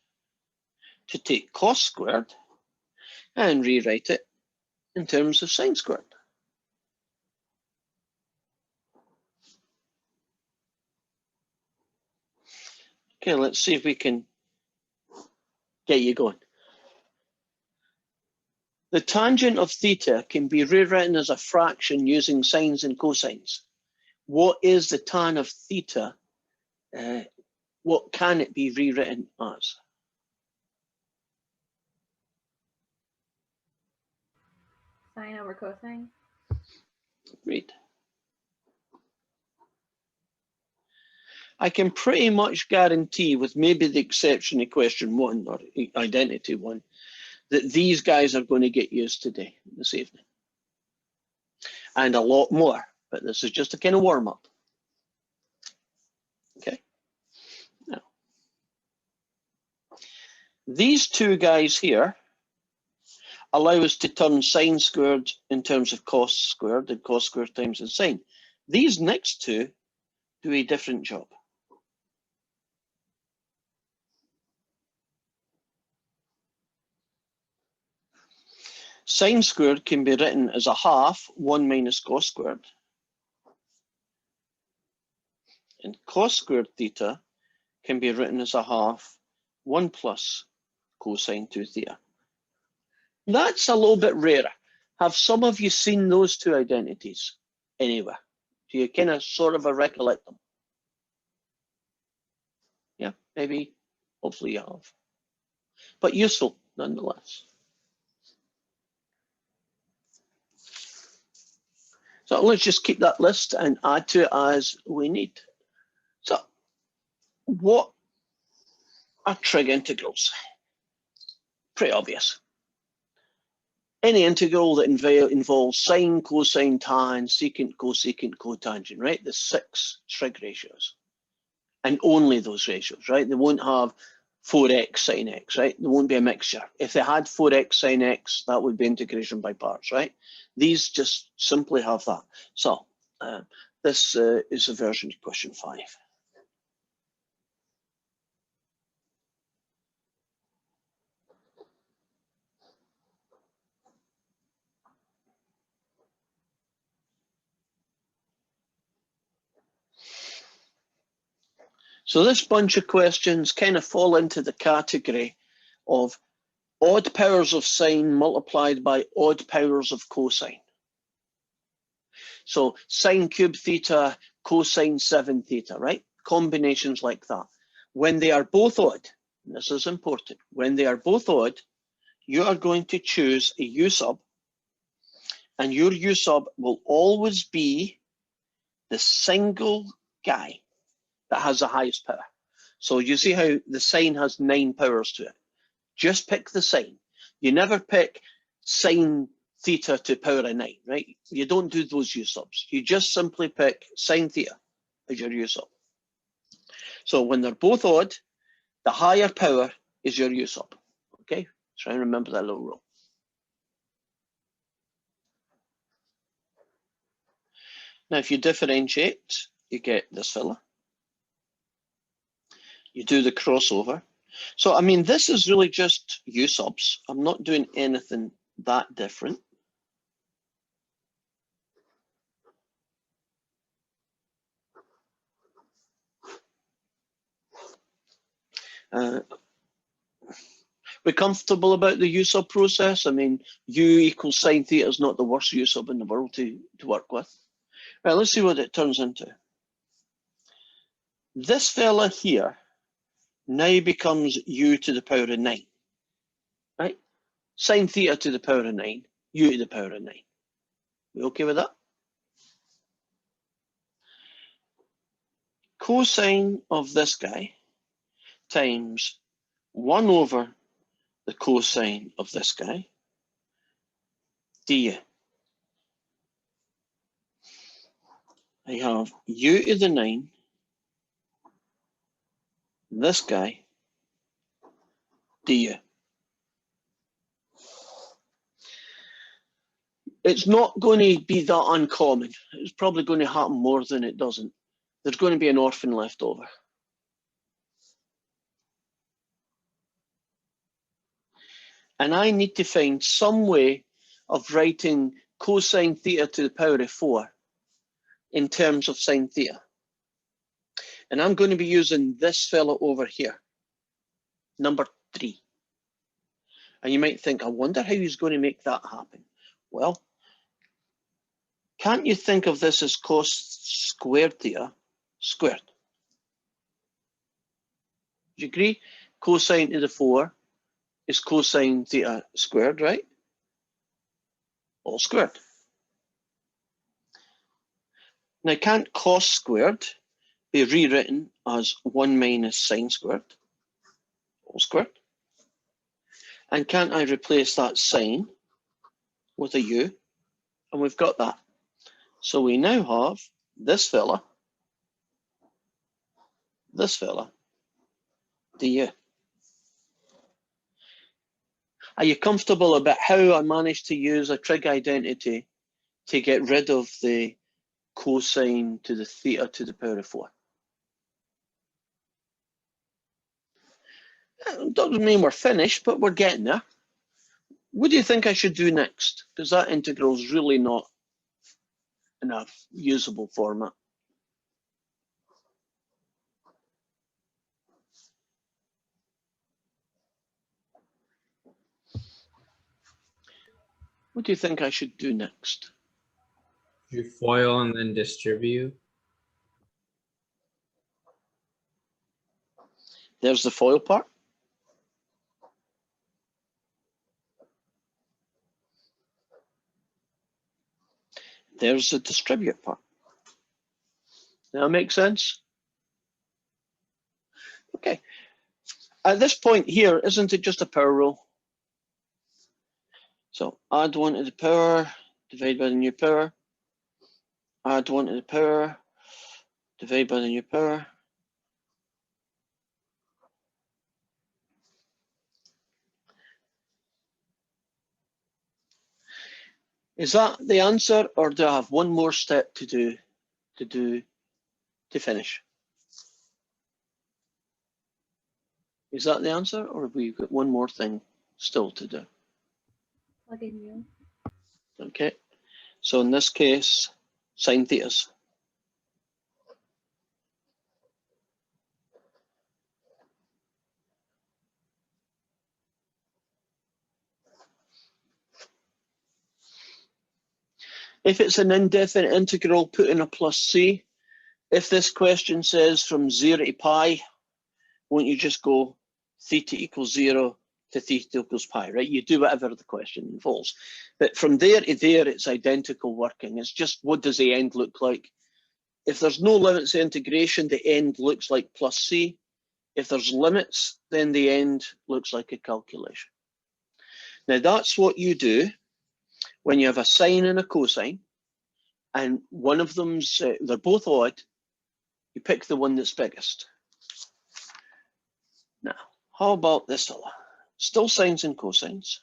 to take cos squared and rewrite it in terms of sine squared. Okay, let's see if we can get you going. The tangent of theta can be rewritten as a fraction using sines and cosines. What is the tan of theta? What can it be rewritten as? Sine over cosine. Great. I can pretty much guarantee, with maybe the exception of question 1 or identity 1, that these guys are going to get used today, this evening. And a lot more, but this is just a kind of warm up. Okay. Now, these two guys here allow us to turn sine squared in terms of cos squared and cos squared times the sine. These next two do a different job. Sine squared can be written as a half 1 minus cos squared. And cos squared theta can be written as a half 1 plus cosine 2 theta. That's a little bit rarer. Have some of you seen those two identities anywhere? Do you kind of sort of recollect them? Yeah, maybe, hopefully you have. But useful nonetheless. So let's just keep that list and add to it as we need. So what are trig integrals? Pretty obvious. any integral that involves sine, cosine, tan, secant, cosecant, cotangent, right? The 6 trig ratios. And only those ratios, right? They won't have 4x sine x, right? There won't be a mixture. If they had 4x sine x, that would be integration by parts, right? These just simply have that. So this is a version of question 5. So this bunch of questions kind of fall into the category of odd powers of sine multiplied by odd powers of cosine. So sine cube theta, cosine 7 theta, right? Combinations like that. When they are both odd, and this is important, when they are both odd, you are going to choose a u sub, and your u sub will always be the single guy that has the highest power. So you see how the sine has 9 powers to it. Just pick the sine. You never pick sine theta to power of 9, right? You don't do those u subs. You just simply pick sine theta as your u sub. So when they're both odd, the higher power is your u sub. Okay, try and remember that little rule. Now, if you differentiate, you get this fella. You do the crossover. So, I mean, this is really just u subs. I'm not doing anything that different. We're comfortable about the u sub process. I mean, u equals sine theta is not the worst u sub in the world to work with. Right, let's see what it turns into. This fella here now becomes u to the power of 9, right? Sine theta to the power of 9, u to the power of 9. We okay with that? Cosine of this guy times 1 over the cosine of this guy du. I have u to the 9, this guy, du. It's not going to be that uncommon. It's probably going to happen more than it doesn't. There's going to be an orphan left over. And I need to find some way of writing cosine theta to the power of 4 in terms of sine theta. And I'm going to be using this fellow over here, number 3. And you might think, I wonder how he's going to make that happen. Well, can't you think of this as cos squared theta squared? Do you agree? Cosine to the 4 is cosine theta squared, right? All squared. Now, can't cos squared be rewritten as 1 minus sine squared, all squared? And can't I replace that sine with a u? And we've got that. So we now have this fella, du. Are you comfortable about how I managed to use a trig identity to get rid of the cosine to the theta to the power of 4? It doesn't mean we're finished, but we're getting there. What do you think I should do next? Because that integral is really not in a usable format. What do you think I should do next? You FOIL and then distribute. There's the FOIL part. There's the distribute part. Does that make sense? Okay. At this point here, isn't it just a power rule? So add 1 to the power, divide by the new power. Add 1 to the power, divide by the new power. Is that the answer, or do I have one more step to do to finish? Is that the answer, or have we got one more thing still to do? Plug in U. Okay, so in this case, sine thetas. If it's an indefinite integral, put in a plus c. If this question says from 0 to pi, won't you just go theta equals 0 to theta equals pi, right? You do whatever the question involves. But from there to there, it's identical working. It's just, what does the end look like? If there's no limits to integration, the end looks like plus c. If there's limits, then the end looks like a calculation. Now that's what you do when you have a sine and a cosine, and one of them's, they're both odd, you pick the one that's biggest. Now, how about this fella? Still sines and cosines.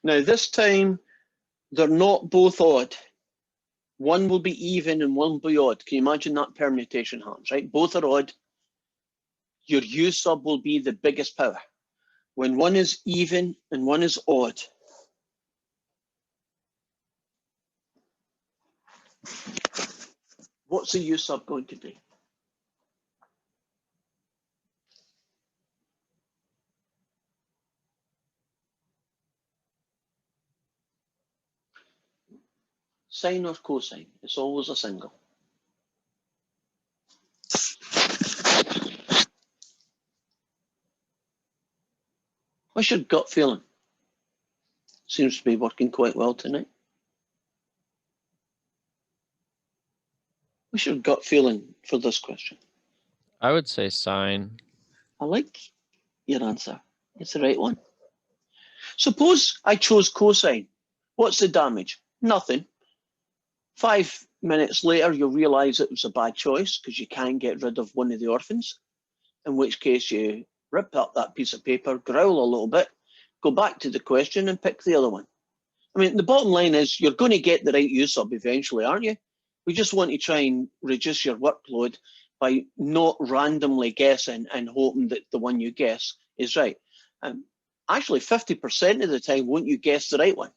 Now this time, they're not both odd. One will be even and one will be odd. Can you imagine that permutation happens, right? Both are odd. Your U sub will be the biggest power. When one is even and one is odd, what's the U sub going to be? Sine or cosine? It's always a single. What's your gut feeling? Seems to be working quite well tonight. What's your gut feeling for this question? I would say sine. I like your answer. It's the right one. Suppose I chose cosine. What's the damage? Nothing. 5 minutes later, you'll realize it was a bad choice because you can't get rid of one of the orphans, in which case you rip up that piece of paper, growl a little bit, go back to the question and pick the other one. I mean, the bottom line is you're going to get the right U sub eventually, aren't you? We just want to try and reduce your workload by not randomly guessing and hoping that the one you guess is right. Actually, 50% of the time, won't you guess the right one?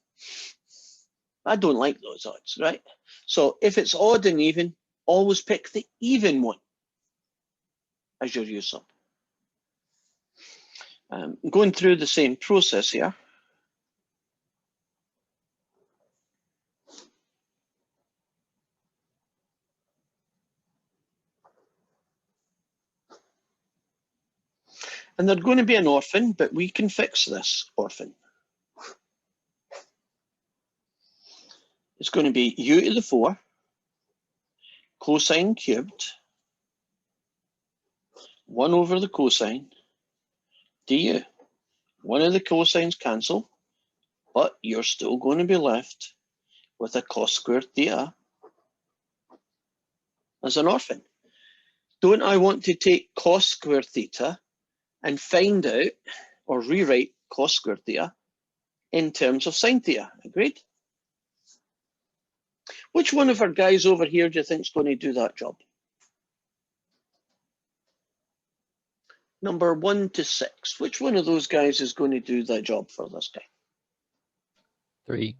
I don't like those odds, right? So if it's odd and even, always pick the even one as your U sub. Going through the same process here. And they're going to be an orphan, but we can fix this orphan. It's going to be U to the 4 cosine cubed 1 over the cosine du. One of the cosines cancel, but you're still going to be left with a cos squared theta as an orphan. Don't I want to take cos squared theta and find out or rewrite cos squared theta in terms of sine theta? Agreed? Which one of our guys over here do you think is going to do that job? Number 1 to 6. Which one of those guys is going to do that job for this guy? 3.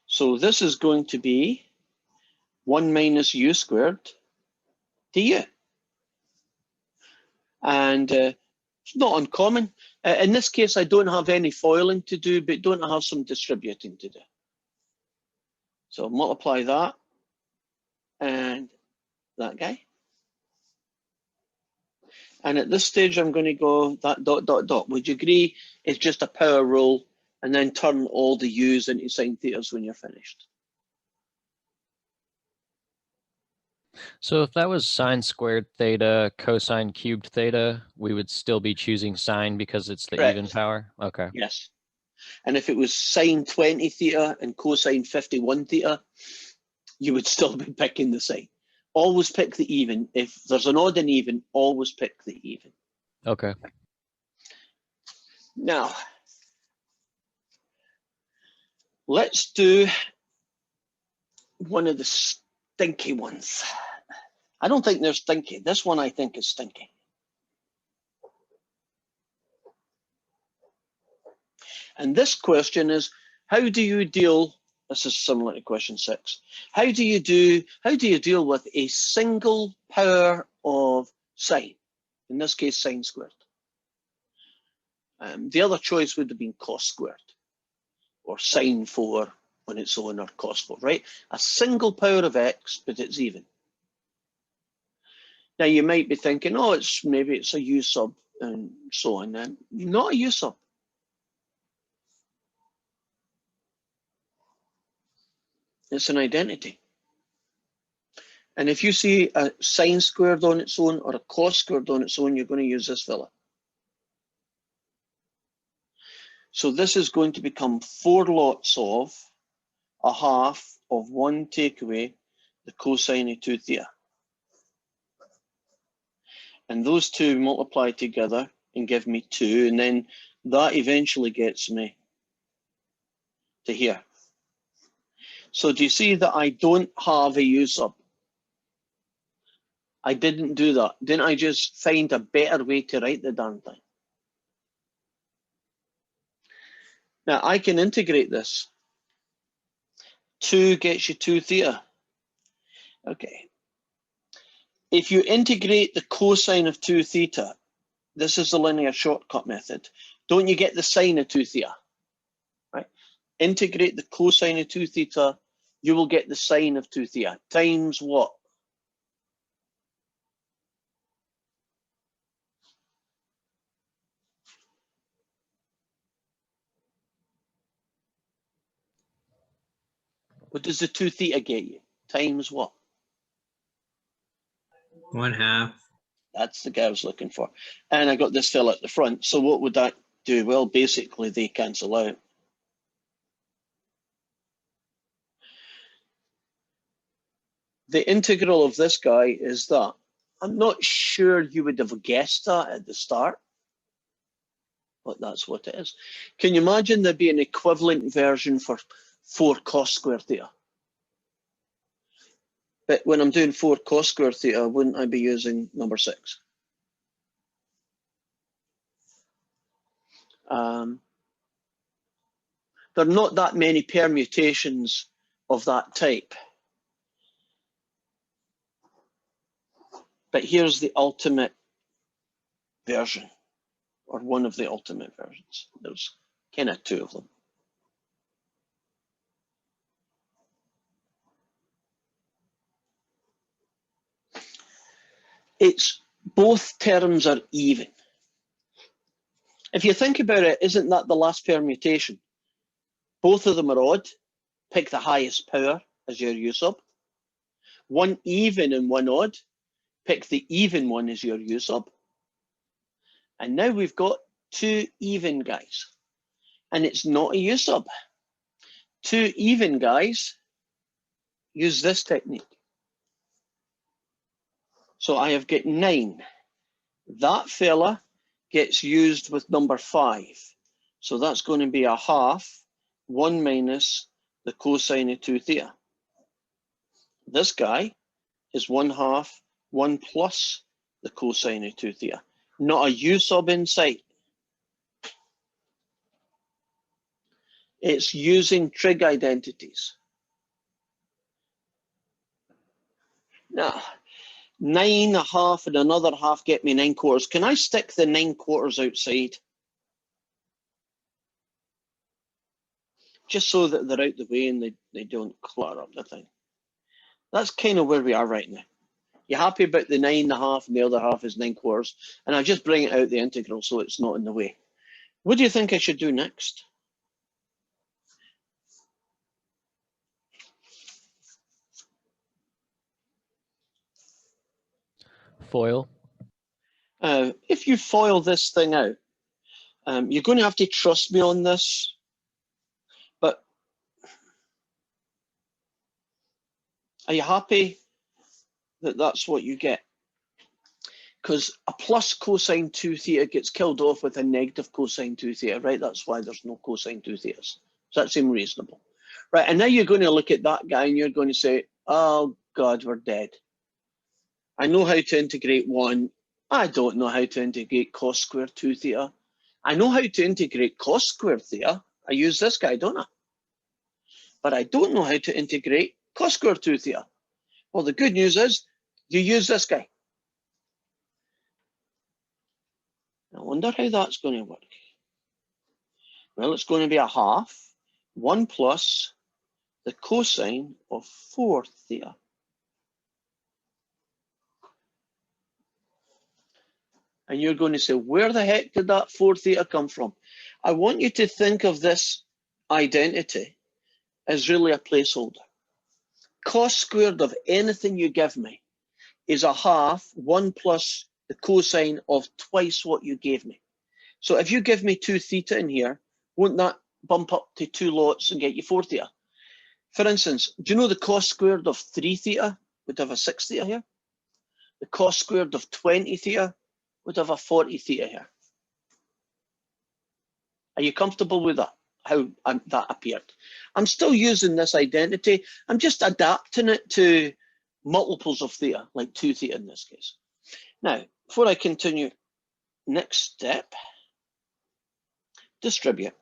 So this is going to be 1 minus u squared du. And it's not uncommon. In this case, I don't have any foiling to do, but don't I have some distributing to do? So multiply that and that guy. And at this stage, I'm going to go that dot, dot, dot. Would you agree it's just a power rule, and then turn all the u's into sine thetas when you're finished? So if that was sine squared theta, cosine cubed theta, we would still be choosing sine because it's the Correct. even power? Okay. Yes. And if it was sine 20 theta and cosine 51 theta, you would still be picking the sine. Always pick the even. If there's an odd and even, always pick the even. Okay. Now, let's do one of the stinky ones. I don't think they're stinky. This one I think is stinky. And this question is, how do you deal, this is similar to question 6, how do you deal with a single power of sine? In this case, sine squared. The other choice would have been cos squared, or sine 4 on its own, or cos 4, right? A single power of x, but it's even. Now you might be thinking, oh, maybe it's a u sub and so on. Then not a u sub. It's an identity. And if you see a sine squared on its own or a cos squared on its own, you're going to use this fella. So this is going to become 4 lots of a half of 1 take away the cosine of 2 theta. And those two multiply together and give me 2. And then that eventually gets me to here. So do you see that I don't have a u sub? I didn't do that. Didn't I just find a better way to write the darn thing? Now I can integrate this. 2 gets you 2 theta. Okay. If you integrate the cosine of 2 theta, this is the linear shortcut method. Don't you get the sine of 2 theta? Right? Integrate the cosine of 2 theta, you will get the sine of 2 theta times what? What does the 2 theta get you? Times what? 1/2. That's the guy I was looking for. And I got this fella at the front. So what would that do? Well, basically they cancel out. The integral of this guy is that. I'm not sure you would have guessed that at the start, but that's what it is. Can you imagine there'd be an equivalent version for 4 cos squared theta? But when I'm doing 4 cos squared theta, wouldn't I be using number 6? There are not that many permutations of that type. But here's the ultimate version, or one of the ultimate versions. There's kind of 2 of them. It's both terms are even. If you think about it, isn't that the last permutation? Both of them are odd. Pick the highest power as your u sub. One even and one odd. Pick the even one as your u sub. And now we've got 2 even guys. And it's not a u sub. 2 even guys use this technique. So I have got 9. That fella gets used with number 5. So that's going to be a half, 1 minus the cosine of 2 theta. This guy is 1/2, 1 plus the cosine of 2 theta. Not a u sub in sight. It's using trig identities. Now, 9.5 and another half get me 9/4. Can I stick the 9/4 outside? Just so that they're out the way and they don't clutter up the thing. That's kind of where we are right now. You happy about the 9.5 and the other half is 9/4? And I just bring it out the integral so it's not in the way. What do you think I should do next? Foil. If you foil this thing out, you're going to have to trust me on this, but are you happy that that's what you get? Because a plus cosine 2 theta gets killed off with a negative cosine 2 theta, right? That's why there's no cosine 2 thetas. Does that seem reasonable? Right, and now you're going to look at that guy and you're going to say, oh God, we're dead. I know how to integrate 1. I don't know how to integrate cos squared 2 theta. I know how to integrate cos squared theta. I use this guy, don't I? But I don't know how to integrate cos squared 2 theta. Well, the good news is you use this guy. I wonder how that's going to work. Well, it's going to be a half, 1 plus the cosine of 4 theta. And you're going to say, where the heck did that 4 theta come from? I want you to think of this identity as really a placeholder. Cos squared of anything you give me is a half, 1 plus the cosine of twice what you gave me. So if you give me 2 theta in here, won't that bump up to 2 lots and get you 4 theta? For instance, do you know the cos squared of 3 theta would have a 6 theta here? The cos squared of 20 theta would have a 40 theta here. Are you comfortable with that? How that appeared? I'm still using this identity. I'm just adapting it to multiples of theta, like 2 theta in this case. Now, before I continue, next step, distribute.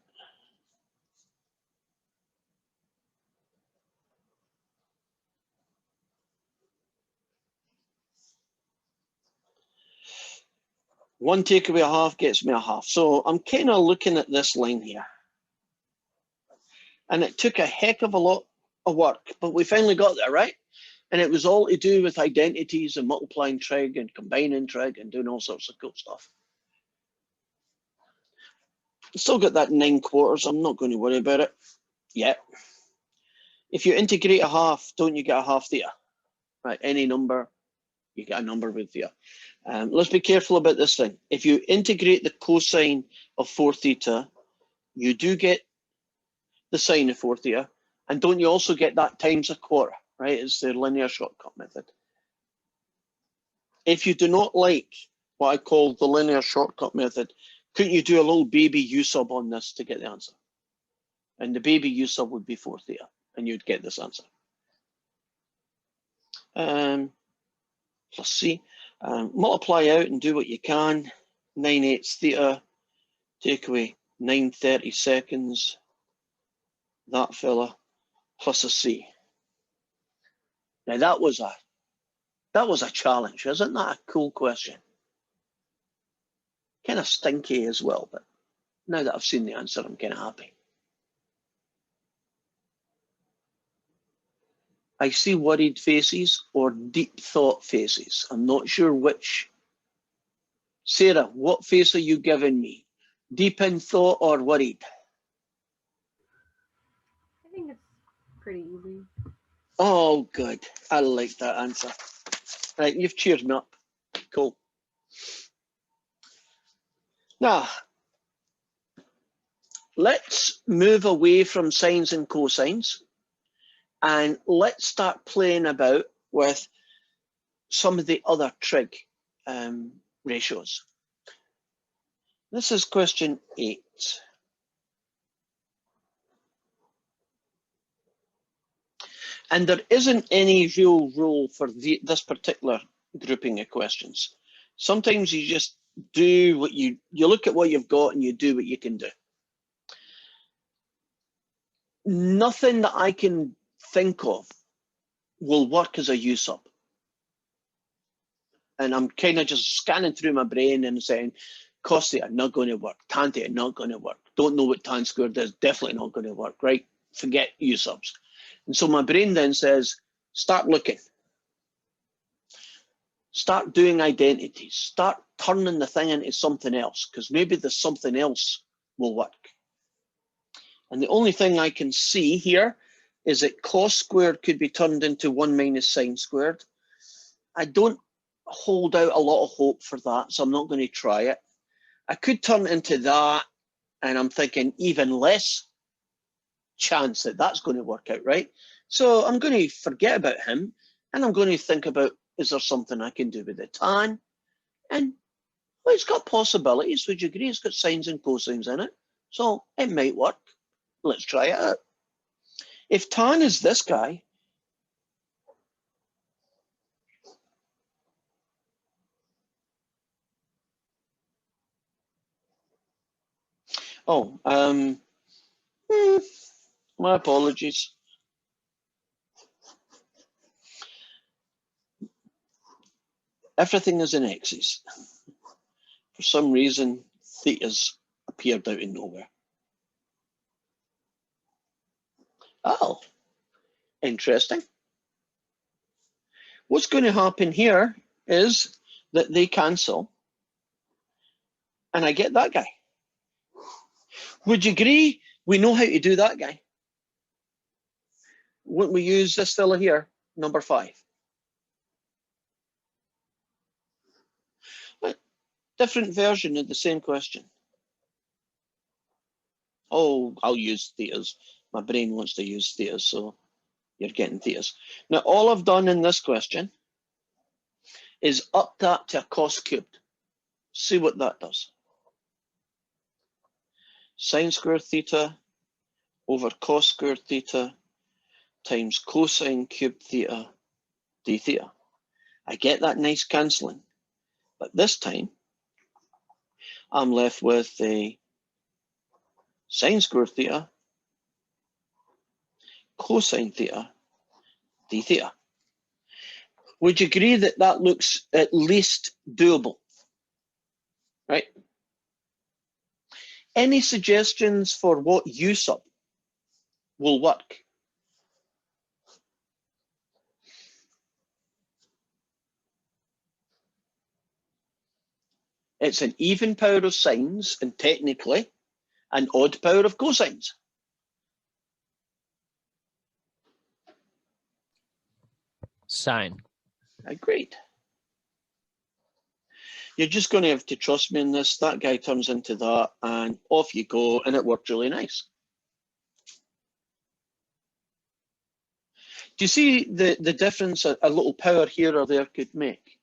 One take away a half gets me a half. So I'm kind of looking at this line here. And it took a heck of a lot of work, but we finally got there, right? And it was all to do with identities and multiplying trig and combining trig and doing all sorts of cool stuff. Still got that 9/4. I'm not going to worry about it yet. If you integrate a half, don't you get a half theta? Right, any number, you get a number with theta. Let's be careful about this thing. If you integrate the cosine of 4 theta, you do get the sine of 4 theta. And don't you also get that times a quarter, right? It's the linear shortcut method. If you do not like what I call the linear shortcut method, couldn't you do a little baby u sub on this to get the answer? And the baby u sub would be 4 theta, and you'd get this answer. Plus C. Multiply out and do what you can. 9/8 theta, take away 9/30 seconds. That fella, plus a C. Now that was a challenge, isn't that a cool question? Kind of stinky as well, but now that I've seen the answer, I'm kind of happy. I see worried faces or deep thought faces. I'm not sure which. Sarah, what face are you giving me? Deep in thought or worried? I think it's pretty easy. Oh, good. I like that answer. Right, you've cheered me up. Cool. Now, let's move away from sines and cosines and let's start playing about with some of the other trig ratios. This is question 8. And there isn't any real rule for this particular grouping of questions. Sometimes you just do what you look at what you've got and you do what you can do. Nothing that I can think of will work as a U sub. And I'm kind of just scanning through my brain and saying, cos theta, not going to work. Tan theta, not going to work. Don't know what tan squared is, definitely not going to work, right? Forget U subs. And so my brain then says, start looking. Start doing identities. Start turning the thing into something else, because maybe the something else will work. And the only thing I can see here is that cos squared could be turned into 1 minus sine squared. I don't hold out a lot of hope for that, so I'm not going to try it. I could turn it into that, and I'm thinking even less chance that that's going to work out right. So I'm going to forget about him, and I'm going to think about, is there something I can do with the tan? And well, it's got possibilities. Would you agree? It's got sines and cosines in it, so it might work. Let's try it out. If tan is this guy, oh, my apologies. Everything is in x's. For some reason, theta's appeared out of nowhere. Oh, interesting. What's going to happen here is that they cancel, and I get that guy. Would you agree we know how to do that guy? Wouldn't we use this fella here, number 5? Different version of the same question. Oh, I'll use thetas. My brain wants to use thetas, so you're getting thetas. Now, all I've done in this question is up that to a cos cubed. See what that does. Sine squared theta over cos squared theta times cosine cubed theta d theta. I get that nice cancelling, but this time I'm left with a sine squared theta cosine theta d theta. Would you agree that that looks at least doable? Right? Any suggestions for what u sub will work? It's an even power of sines and technically an odd power of cosines. Sine. Agreed. You're just going to have to trust me in this. That guy turns into that, and off you go, and it worked really nice. Do you see the difference a little power here or there could make?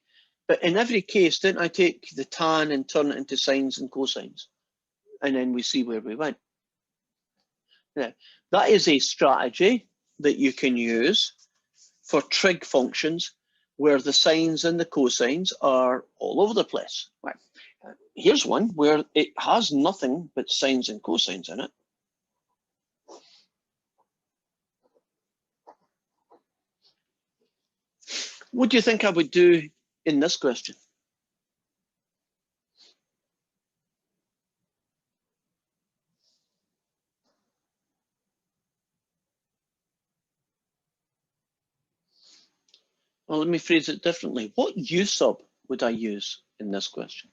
But in every case, didn't I take the tan and turn it into sines and cosines? And then we see where we went. Now, that is a strategy that you can use for trig functions where the sines and the cosines are all over the place. Right. Here's one where it has nothing but sines and cosines in it. What do you think I would do in this question? Well, let me phrase it differently. What u sub would I use in this question?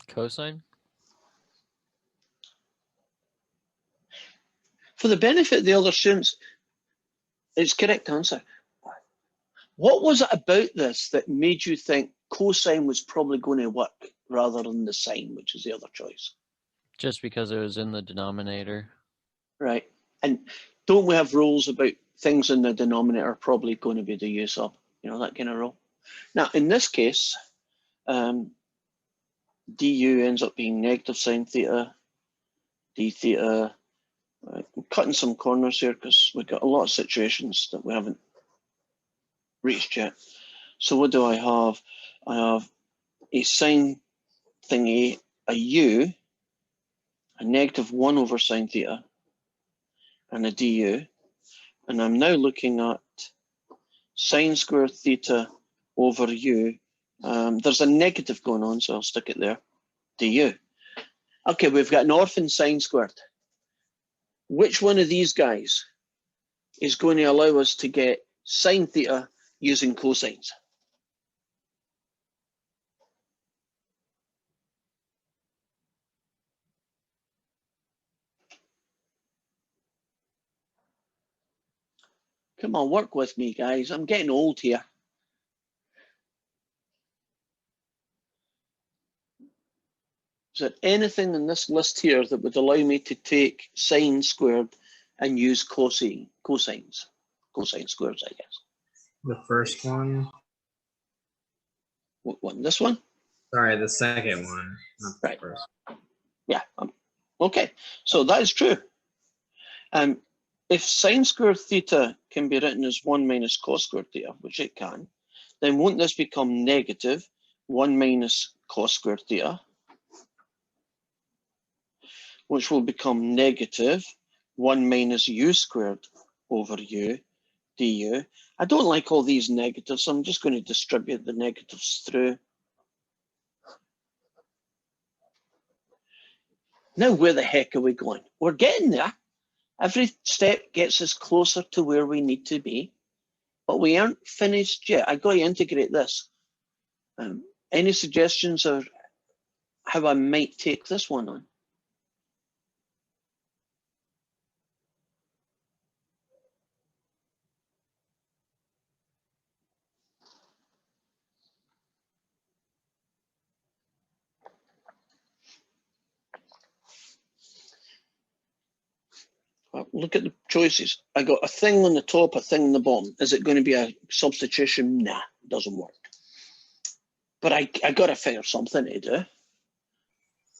Cosine? For the benefit of the other students, it's correct answer. What was it about this that made you think cosine was probably going to work rather than the sine, which is the other choice? Just because it was in the denominator. Right. And don't we have rules about things in the denominator are probably going to be the u sub, you know, that kind of rule. Now, in this case, du ends up being negative sine theta, d theta. Right. I'm cutting some corners here because we've got a lot of situations that we haven't reached yet. So what do I have? I have a sine thingy, a u, a negative 1 over sine theta, and a du. And I'm now looking at sine squared theta over u There's a negative going on, so I'll stick it there. du. Okay, we've got north and sine squared. Which one of these guys is going to allow us to get sine theta using cosines? Come on, work with me, guys. I'm getting old here. Is there anything in this list here that would allow me to take sine squared and use cosines? Cosine squares, I guess. The first one. What one? This one? Sorry, the second one, not the Right. first. Yeah. Okay. So that is true. If sine squared theta can be written as 1 minus cos squared theta, which it can, then won't this become negative 1 minus cos squared theta, which will become negative 1 minus u squared over u du. I don't like all these negatives, so I'm just going to distribute the negatives through. Now, where the heck are we going? We're getting there. Every step gets us closer to where we need to be, but we aren't finished yet. I've got to integrate this. Any suggestions of how I might take this one on? Well, look at the choices. I got a thing on the top, a thing on the bottom. Is it going to be a substitution? Nah, it doesn't work. But I got to figure something to do.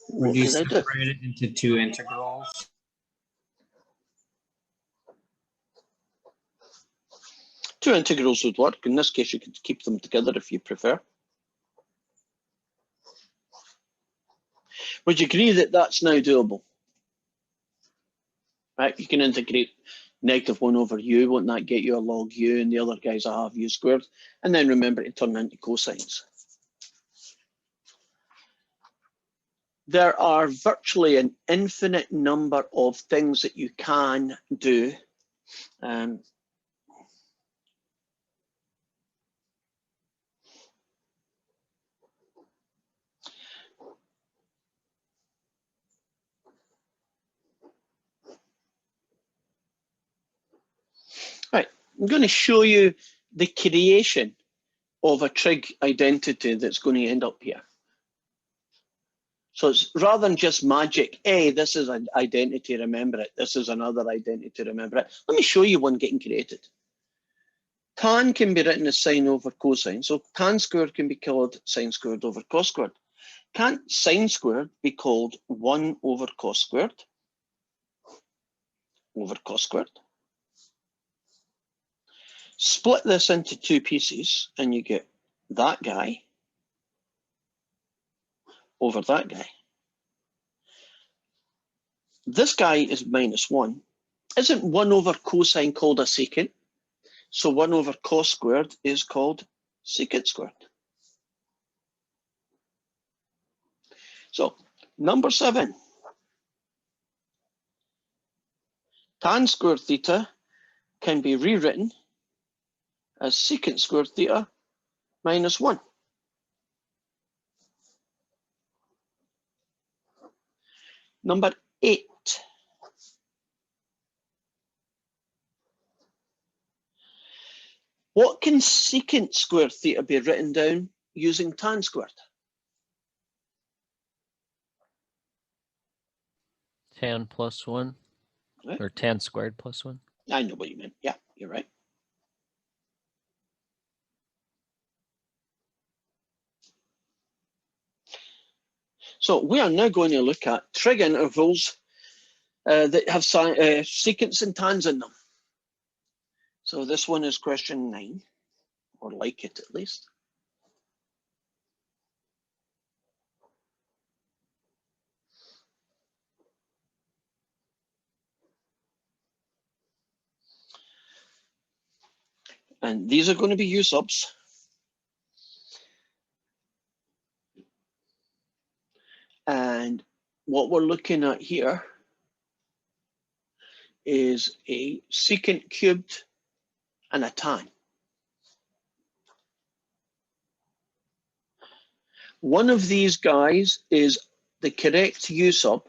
What Would you could I do? separate it into two integrals? Two integrals would work. In this case, you could keep them together if you prefer. Would you agree that that's now doable? Right, you can integrate negative 1 over u. Won't that get you a log u? And the other guys I have u squared. And then remember to turn into cosines. There are virtually an infinite number of things that you can do. Right, I'm going to show you the creation of a trig identity that's going to end up here. So it's rather than just magic, hey, this is an identity, remember it. This is another identity, remember it. Let me show you one getting created. Tan can be written as sine over cosine. So tan squared can be called sine squared over cos squared. Can't sine squared be called 1 over cos squared over cos squared? Split this into two pieces and you get that guy over that guy. This guy is minus 1. Isn't 1 over cosine called a secant? So 1 over cos squared is called secant squared. So number 7. Tan squared theta can be rewritten as secant squared theta minus 1. Number 8. What can secant squared theta be written down using tan squared? Tan plus 1, Right. or tan squared plus 1. I know what you meant. Yeah, you're right. So we are now going to look at trig intervals that have secants and tans in them. So this one is question 9, or like it at least. And these are going to be u-subs. And what we're looking at here is a secant cubed and a tan. One of these guys is the correct U sub,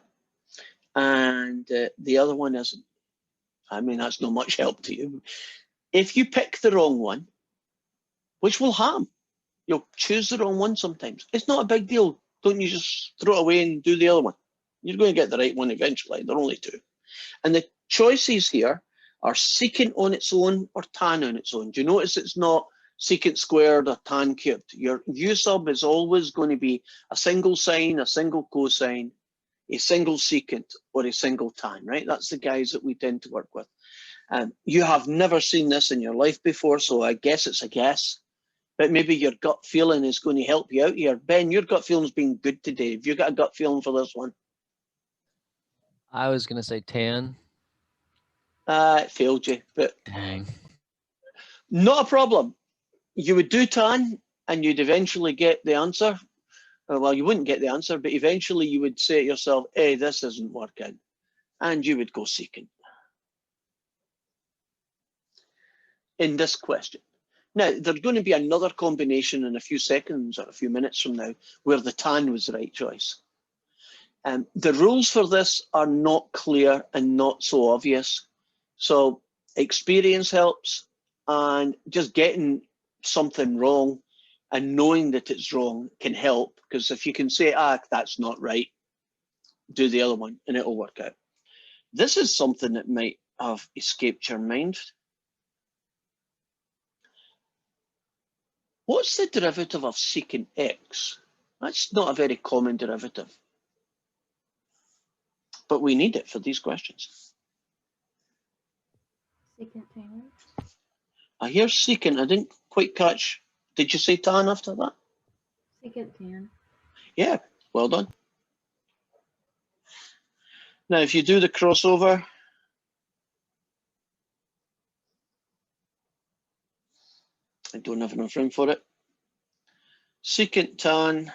and the other one isn't. I mean, that's not much help to you. If you pick the wrong one, which will happen, you'll choose the wrong one sometimes. It's not a big deal. Don't you just throw it away and do the other one? You're going to get the right one eventually. There are only two. And the choices here are secant on its own or tan on its own. Do you notice it's not secant squared or tan cubed? Your U sub is always going to be a single sine, a single cosine, a single secant, or a single tan, right? That's the guys that we tend to work with. You have never seen this in your life before, so I guess it's a guess. But maybe your gut feeling is going to help you out here. Ben, your gut feeling's been good today. Have you got a gut feeling for this one? I was going to say tan. It failed you, but Dang. not a problem. You would do tan and you'd eventually get the answer. Well, you wouldn't get the answer, but eventually you would say to yourself, hey, this isn't working. And you would go secant in this question. Now, there's going to be another combination in a few seconds or a few minutes from now where the tan was the right choice. The rules for this are not clear and not so obvious. So experience helps, and just getting something wrong and knowing that it's wrong can help, because if you can say, that's not right, do the other one and it'll work out. This is something that might have escaped your mind. What's the derivative of secant x? That's not a very common derivative, but we need it for these questions. Secant tan. I hear secant. I didn't quite catch. Did you say tan after that? Secant tan. Yeah, well done. Now, if you do the crossover, I don't have enough room for it. Secant tan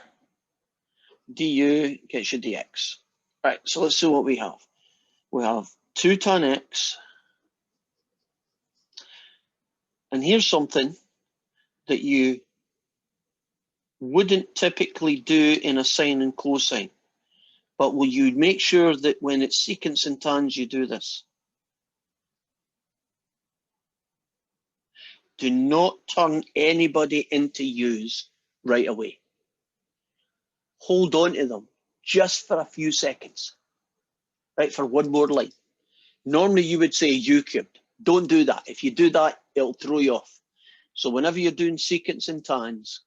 du gets you dx. Right, so let's see what we have. We have 2 tan x. And here's something that you wouldn't typically do in a sine and cosine. But will you make sure that when it's secants and tans, you do this? Do not turn anybody into U's right away. Hold on to them just for a few seconds, right, for one more line. Normally you would say U cubed. Don't do that. If you do that, it'll throw you off. So whenever you're doing secants and tans,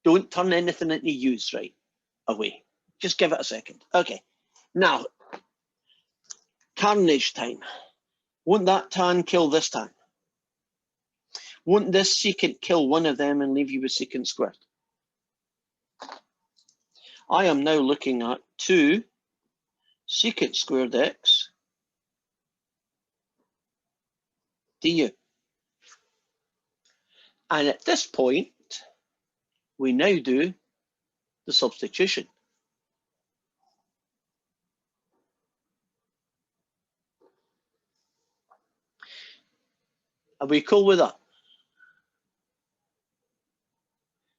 don't turn anything into U's right away. Just give it a second. Okay, now, carnage time. Won't that tan kill this tan? Won't this secant kill one of them and leave you with secant squared? I am now looking at 2 secant squared x du. And at this point, we now do the substitution. Are we cool with that?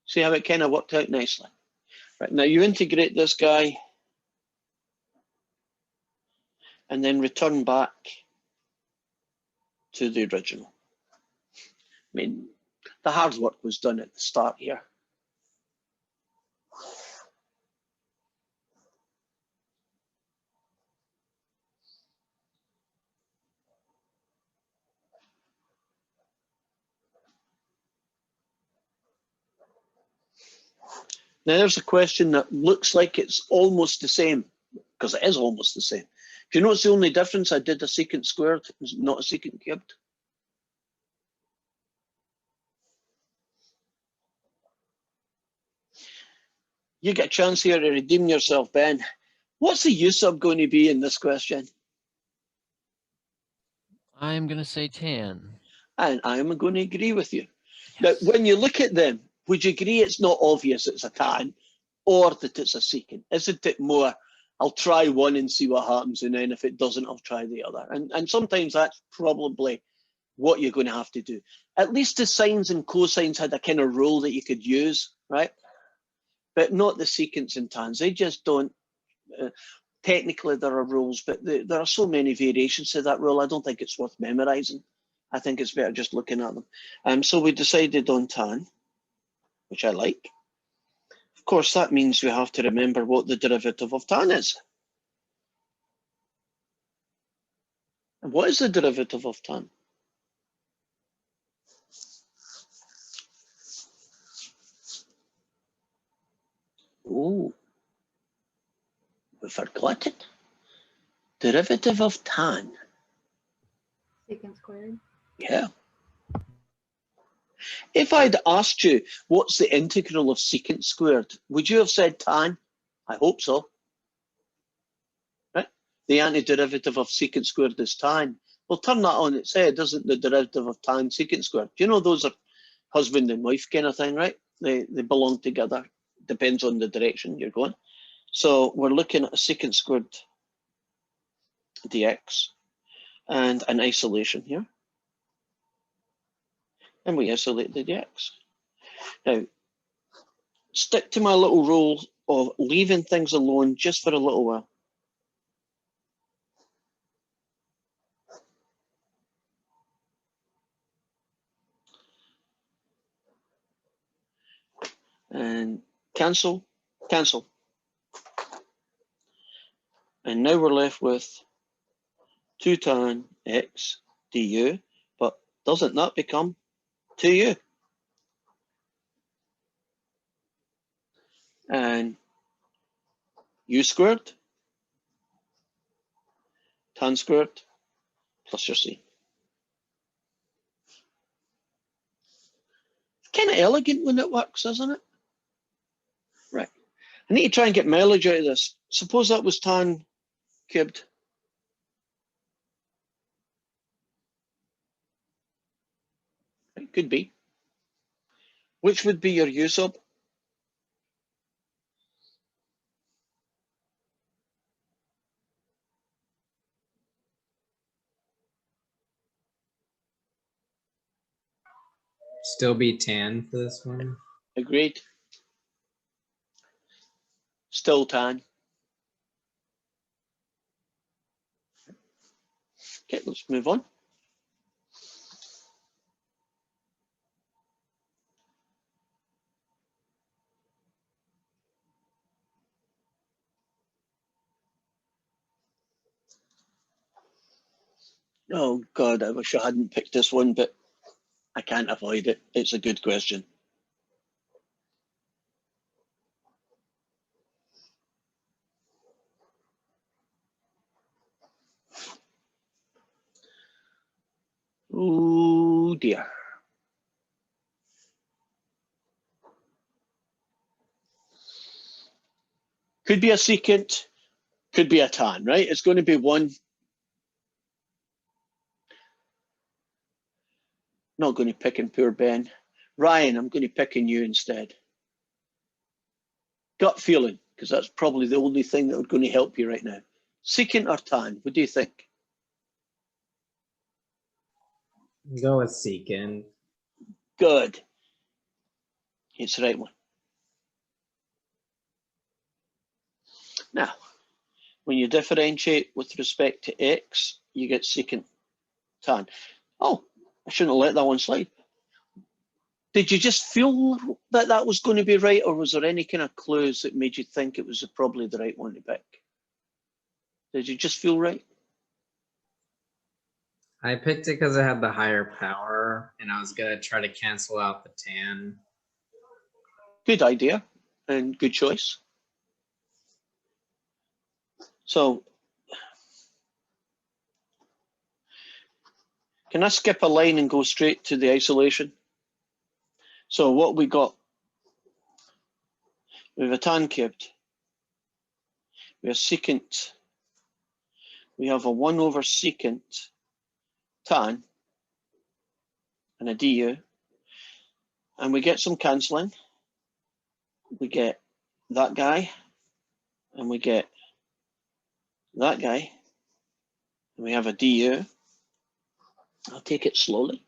See how it kind of worked out nicely? Right, now you integrate this guy and then return back to the original. I mean, the hard work was done at the start here. Now there's a question that looks like it's almost the same, because it is almost the same. Do you know what's the only difference? I did a secant squared, not a secant cubed. You get a chance here to redeem yourself, Ben. What's the U sub going to be in this question? I'm going to say tan. And I'm going to agree with you. Yes. Now, when you look at them, would you agree it's not obvious it's a tan? or that it's a secant? Isn't it more, I'll try one and see what happens, and then if it doesn't, I'll try the other? And sometimes that's probably what you're going to have to do. At least the sines and cosines had a kind of rule that you could use, right? But not the secants and tans. They just don't. Technically, there are rules, but there are so many variations to that rule. I don't think it's worth memorizing. I think it's better just looking at them. So we decided on tan, which I like. Of course, that means we have to remember what the derivative of tan is. And what is the derivative of tan? Oh, we forgot it. Derivative of tan. Secant squared. Yeah. If I'd asked you what's the integral of secant squared, would you have said tan? I hope so. Right? The antiderivative of secant squared is tan. Well, turn that on its head, isn't the derivative of tan secant squared? Do you know those are husband and wife kind of thing, right? They belong together. Depends on the direction you're going. So we're looking at a secant squared dx and an isolation here. And we isolate the dx. Now, stick to my little rule of leaving things alone just for a little while. And cancel, cancel. And now we're left with 2 tan x du, but doesn't that become 2u? And u squared, tan squared, plus your c. Kind of elegant when it works, isn't it? Right. I need to try and get mileage out of this. Suppose that was tan cubed. It could be. Which would be your u sub? Still be tan for this one. Agreed. Still tan. Okay, let's move on. Oh God, I wish I hadn't picked this one, but I can't avoid it. It's a good question. Oh dear. Could be a secant, could be a tan, right? It's going to be one. Not going to pick on poor Ben. Ryan, I'm going to pick on you instead. Gut feeling, because that's probably the only thing that would going to help you right now. Secant or tan? What do you think? Go with secant. Good. It's the right one. Now, when you differentiate with respect to x, you get secant tan. Oh, I shouldn't have let that one slide. Did you just feel that that was going to be right, or was there any kind of clues that made you think it was probably the right one to pick? Did you just feel right? I picked it because it had the higher power, and I was gonna try to cancel out the tan. Good idea and good choice. So, can I skip a line and go straight to the isolation? So what we got, we have a tan cubed, we have secant, we have a 1 over secant tan and a du, and we get some cancelling. We get that guy, and we get that guy, and we have a du. I'll take it slowly.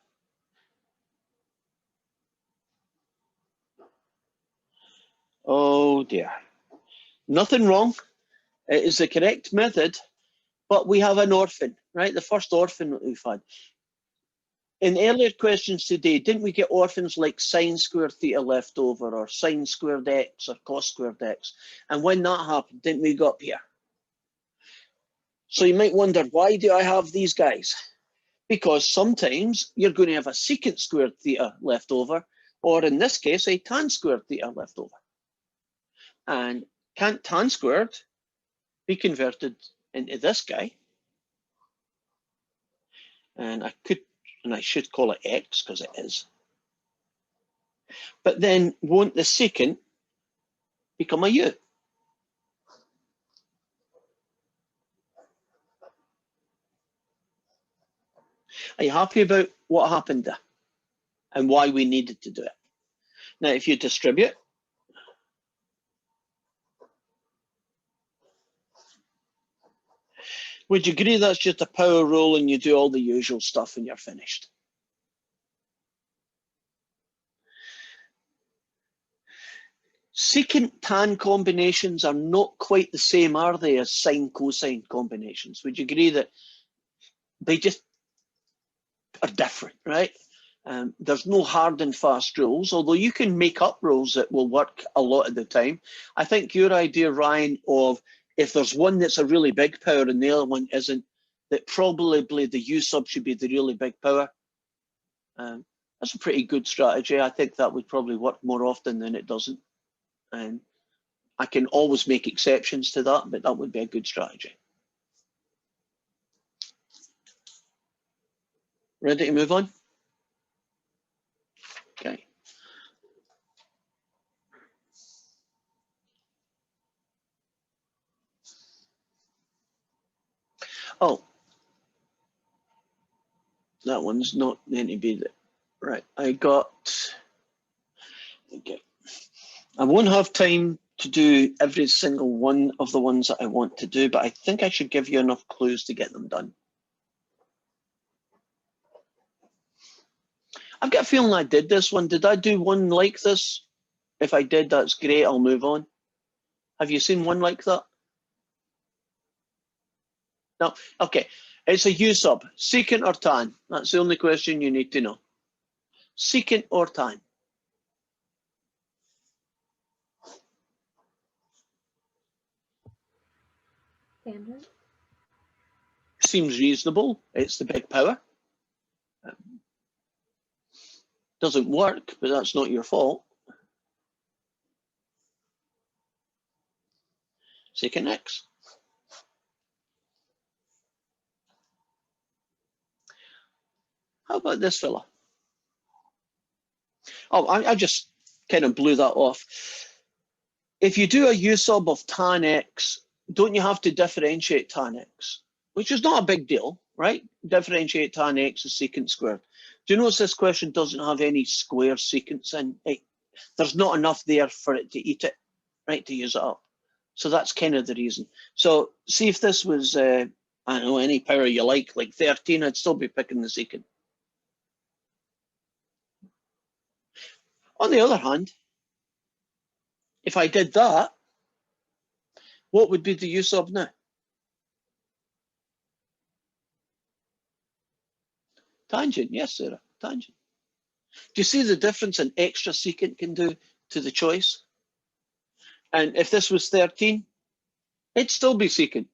Oh dear. Nothing wrong. It is the correct method, but we have an orphan, right? The first orphan that we've had. In earlier questions today, didn't we get orphans like sine squared theta left over, or sine squared x, or cos squared x? And when that happened, didn't we go up here? So you might wonder, why do I have these guys? Because sometimes you're going to have a secant squared theta left over, or in this case, a tan squared theta left over. And can't tan squared be converted into this guy? And I should call it x because it is. But then won't the secant become a u? Are you happy about what happened there and why we needed to do it? Now, if you distribute, would you agree that's just a power rule and you do all the usual stuff and you're finished? Secant tan combinations are not quite the same, are they, as sine cosine combinations? Would you agree that they just are different, right? There's no hard and fast rules, although you can make up rules that will work a lot of the time. I think your idea, Ryan, of if there's one that's a really big power and the other one isn't, that probably the U sub should be the really big power. That's a pretty good strategy. I think that would probably work more often than it doesn't. And I can always make exceptions to that, but that would be a good strategy. Ready to move on? Okay. Oh, that one's not meant to be there. Right, okay. I won't have time to do every single one of the ones that I want to do, but I think I should give you enough clues to get them done. I've got a feeling I did this one. Did I do one like this? If I did, that's great. I'll move on. Have you seen one like that? No? Okay. It's a U sub. Secant or tan? That's the only question you need to know. Secant or tan? Tangent. Seems reasonable. It's the big power. Doesn't work, but that's not your fault. Secant x. How about this fella? Oh, I just kind of blew that off. If you do a U sub of tan x, don't you have to differentiate tan x? Which is not a big deal, right? Differentiate tan x is secant squared. Do you notice this question doesn't have any square secants in it? There's not enough there for it to eat it, right, to use it up. So that's kind of the reason. So see if this was, I don't know, any power you like 13, I'd still be picking the secant. On the other hand, if I did that, what would be the U sub now? Tangent, yes, Sarah, tangent. Do you see the difference an extra secant can do to the choice? And if this was 13, it'd still be secant.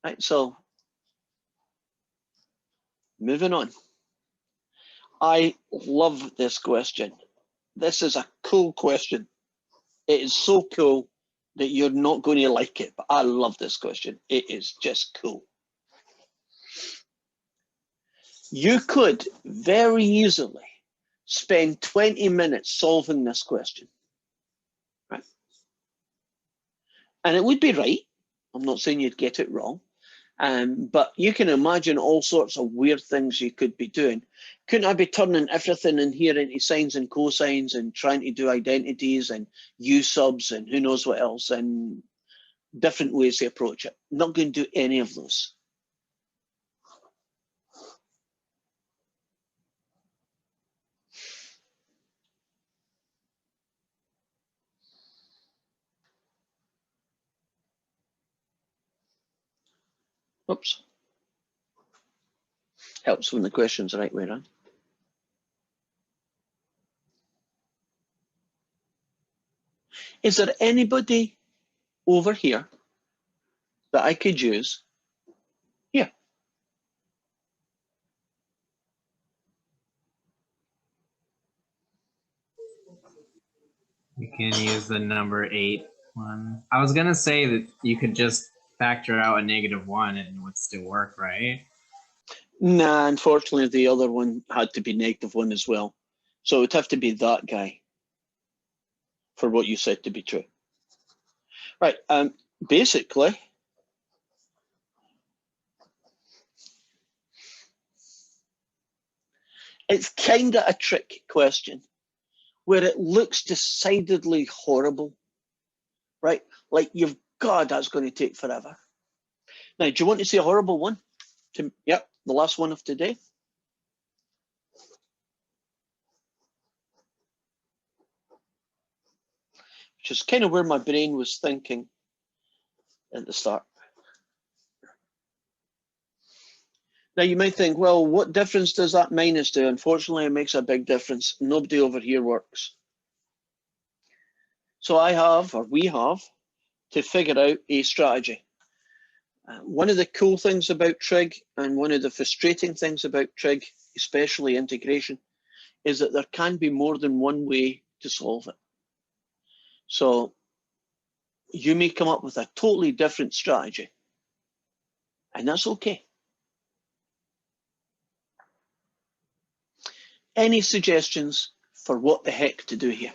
Right, so moving on. I love this question. This is a cool question. It is so cool that you're not going to like it, but I love this question. It is just cool. You could very easily spend 20 minutes solving this question, right? And it would be right. I'm not saying you'd get it wrong. But you can imagine all sorts of weird things you could be doing. Couldn't I be turning everything in here into sines and cosines and trying to do identities and U subs and who knows what else, and different ways to approach it? I'm not going to do any of those. Oops. Helps when the question's the right way around. Is there anybody over here that I could use here? You can use the number 8 one. I was gonna say that you could just factor out a -1 and it would still work, right? Nah, unfortunately, the other one had to be -1 as well. So it would have to be that guy for what you said to be true. Right, basically, it's kind of a trick question where it looks decidedly horrible, right? Like God, that's going to take forever. Now, do you want to see a horrible one? Yep, the last one of today. Which is kind of where my brain was thinking at the start. Now, you might think, well, what difference does that minus do? Unfortunately, it makes a big difference. Nobody over here works. So we have, to figure out a strategy. One of the cool things about trig, and one of the frustrating things about trig, especially integration, is that there can be more than one way to solve it. So you may come up with a totally different strategy, and that's okay. Any suggestions for what the heck to do here?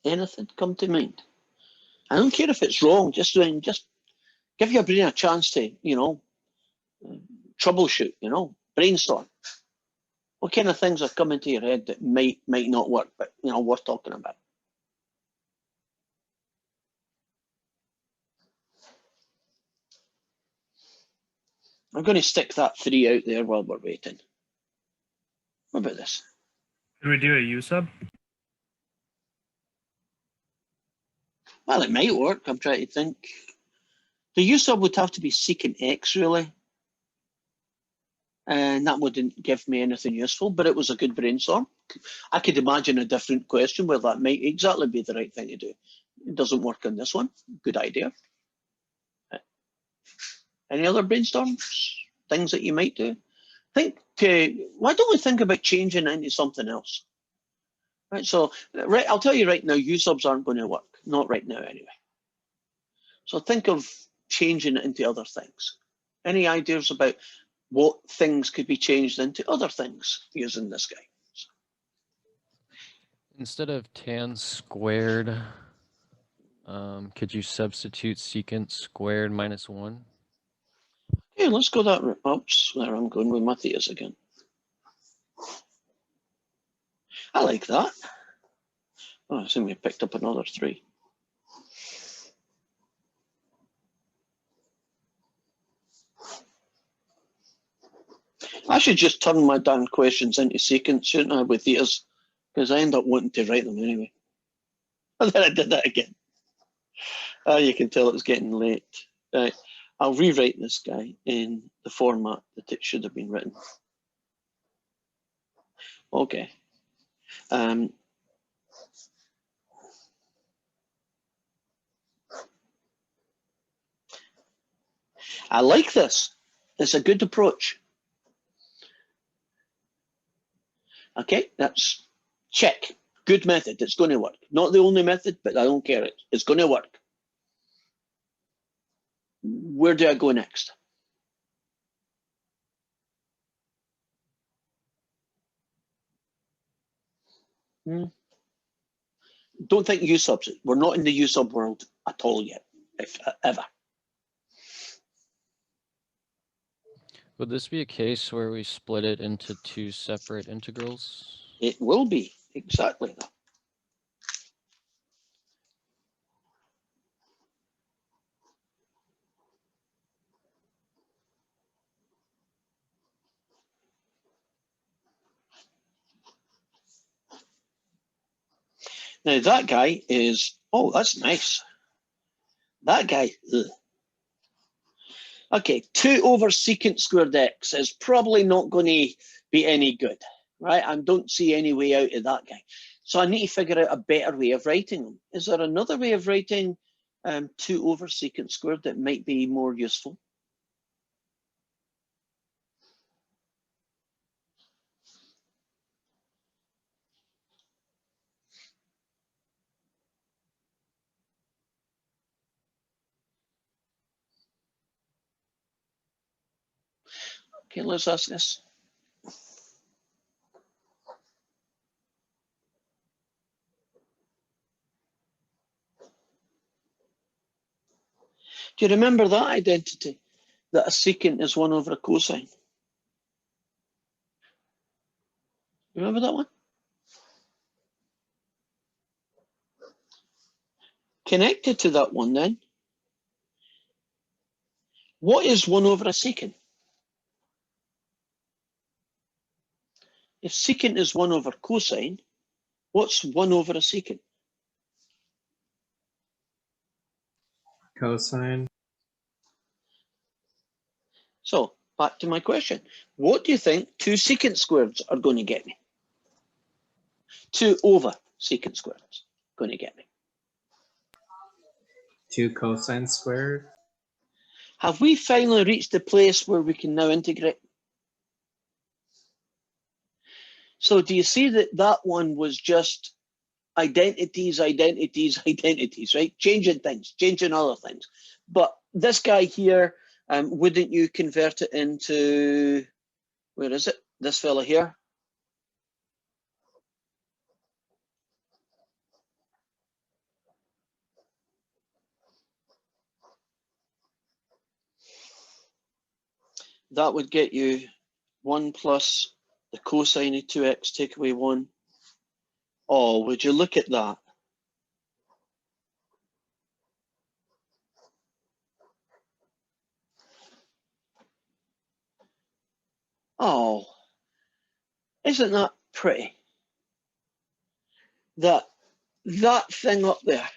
Anything come to mind? I don't care if it's wrong, just give your brain a chance to, troubleshoot, brainstorm. What kind of things are coming to your head that might not work, but worth talking about? I'm going to stick that 3 out there while we're waiting. What about this? Could we do a U sub? Well, it might work. I'm trying to think. The U sub would have to be secant x, really. And that wouldn't give me anything useful, but it was a good brainstorm. I could imagine a different question where that might exactly be the right thing to do. It doesn't work on this one. Good idea. Any other brainstorms? Things that you might do? Why don't we think about changing it into something else? Right, so I'll tell you right now, U subs aren't going to work. Not right now, anyway. So think of changing it into other things. Any ideas about what things could be changed into other things using this guy? Instead of tan squared, could you substitute secant squared -1? Okay, let's go that route. Oops, there I'm going with my thetas again. I like that. Oh, I think we picked up another 3. I should just turn my damn questions into secants, shouldn't I, with thetas? Because I end up wanting to write them anyway. And then I did that again. You can tell it's getting late. Right, I'll rewrite this guy in the format that it should have been written. Okay. I like this. It's a good approach. Okay, that's check. Good method. It's going to work. Not the only method, but I don't care. It's going to work. Where do I go next? Don't think U-subs. We're not in the U-sub world at all yet, if ever. Would this be a case where we split it into two separate integrals? It will be exactly that. Now that guy is, oh, that's nice. That guy, ugh. Okay, 2 over secant squared x is probably not going to be any good, right? I don't see any way out of that guy. So I need to figure out a better way of writing them. Is there another way of writing 2 over secant squared that might be more useful? Okay, let's ask this. Do you remember that identity? That a secant is 1 over a cosine? Remember that one? Connected to that one then, what is 1 over a secant? If secant is 1 over cosine, what's 1 over a secant? Cosine. So back to my question. What do you think 2 secant squareds are going to get me? 2 over secant squareds going to get me. 2 cosine squared. Have we finally reached the place where we can now integrate? So do you see that that one was just identities, identities, identities, right? Changing things, changing other things. But this guy here, wouldn't you convert it into, where is it? This fella here. That would get you 1 plus the cosine of 2x, take away 1. Oh, would you look at that? Oh, isn't that pretty? That thing up there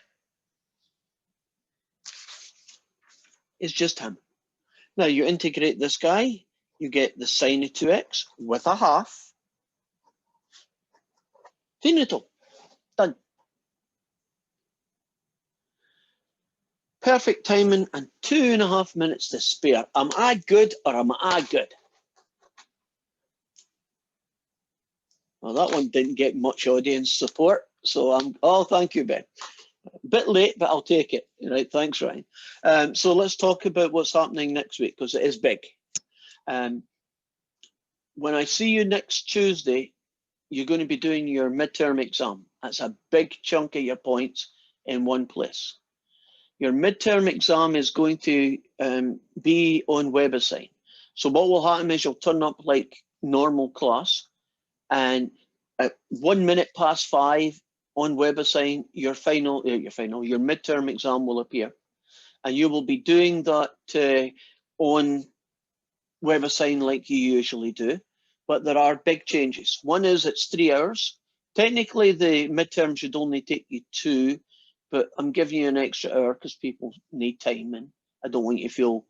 is just him. Now you integrate this guy, you get the sine of 2x with a half. Finito. Done. Perfect timing and 2.5 minutes to spare. Am I good or am I good? Well, that one didn't get much audience support, so oh, thank you, Ben. A bit late, but I'll take it. Right, thanks, Ryan. So let's talk about what's happening next week, because it is big. When I see you next Tuesday, you're going to be doing your midterm exam. That's a big chunk of your points in one place. Your midterm exam is going to be on WebAssign. So what will happen is you'll turn up like normal class, and at 1 minute past 5 on WebAssign, your midterm exam will appear, and you will be doing that on WebAssign like you usually do. But there are big changes. One is it's 3 hours. Technically, the midterm should only take you 2, but I'm giving you an extra hour because people need time, and I don't want you to feel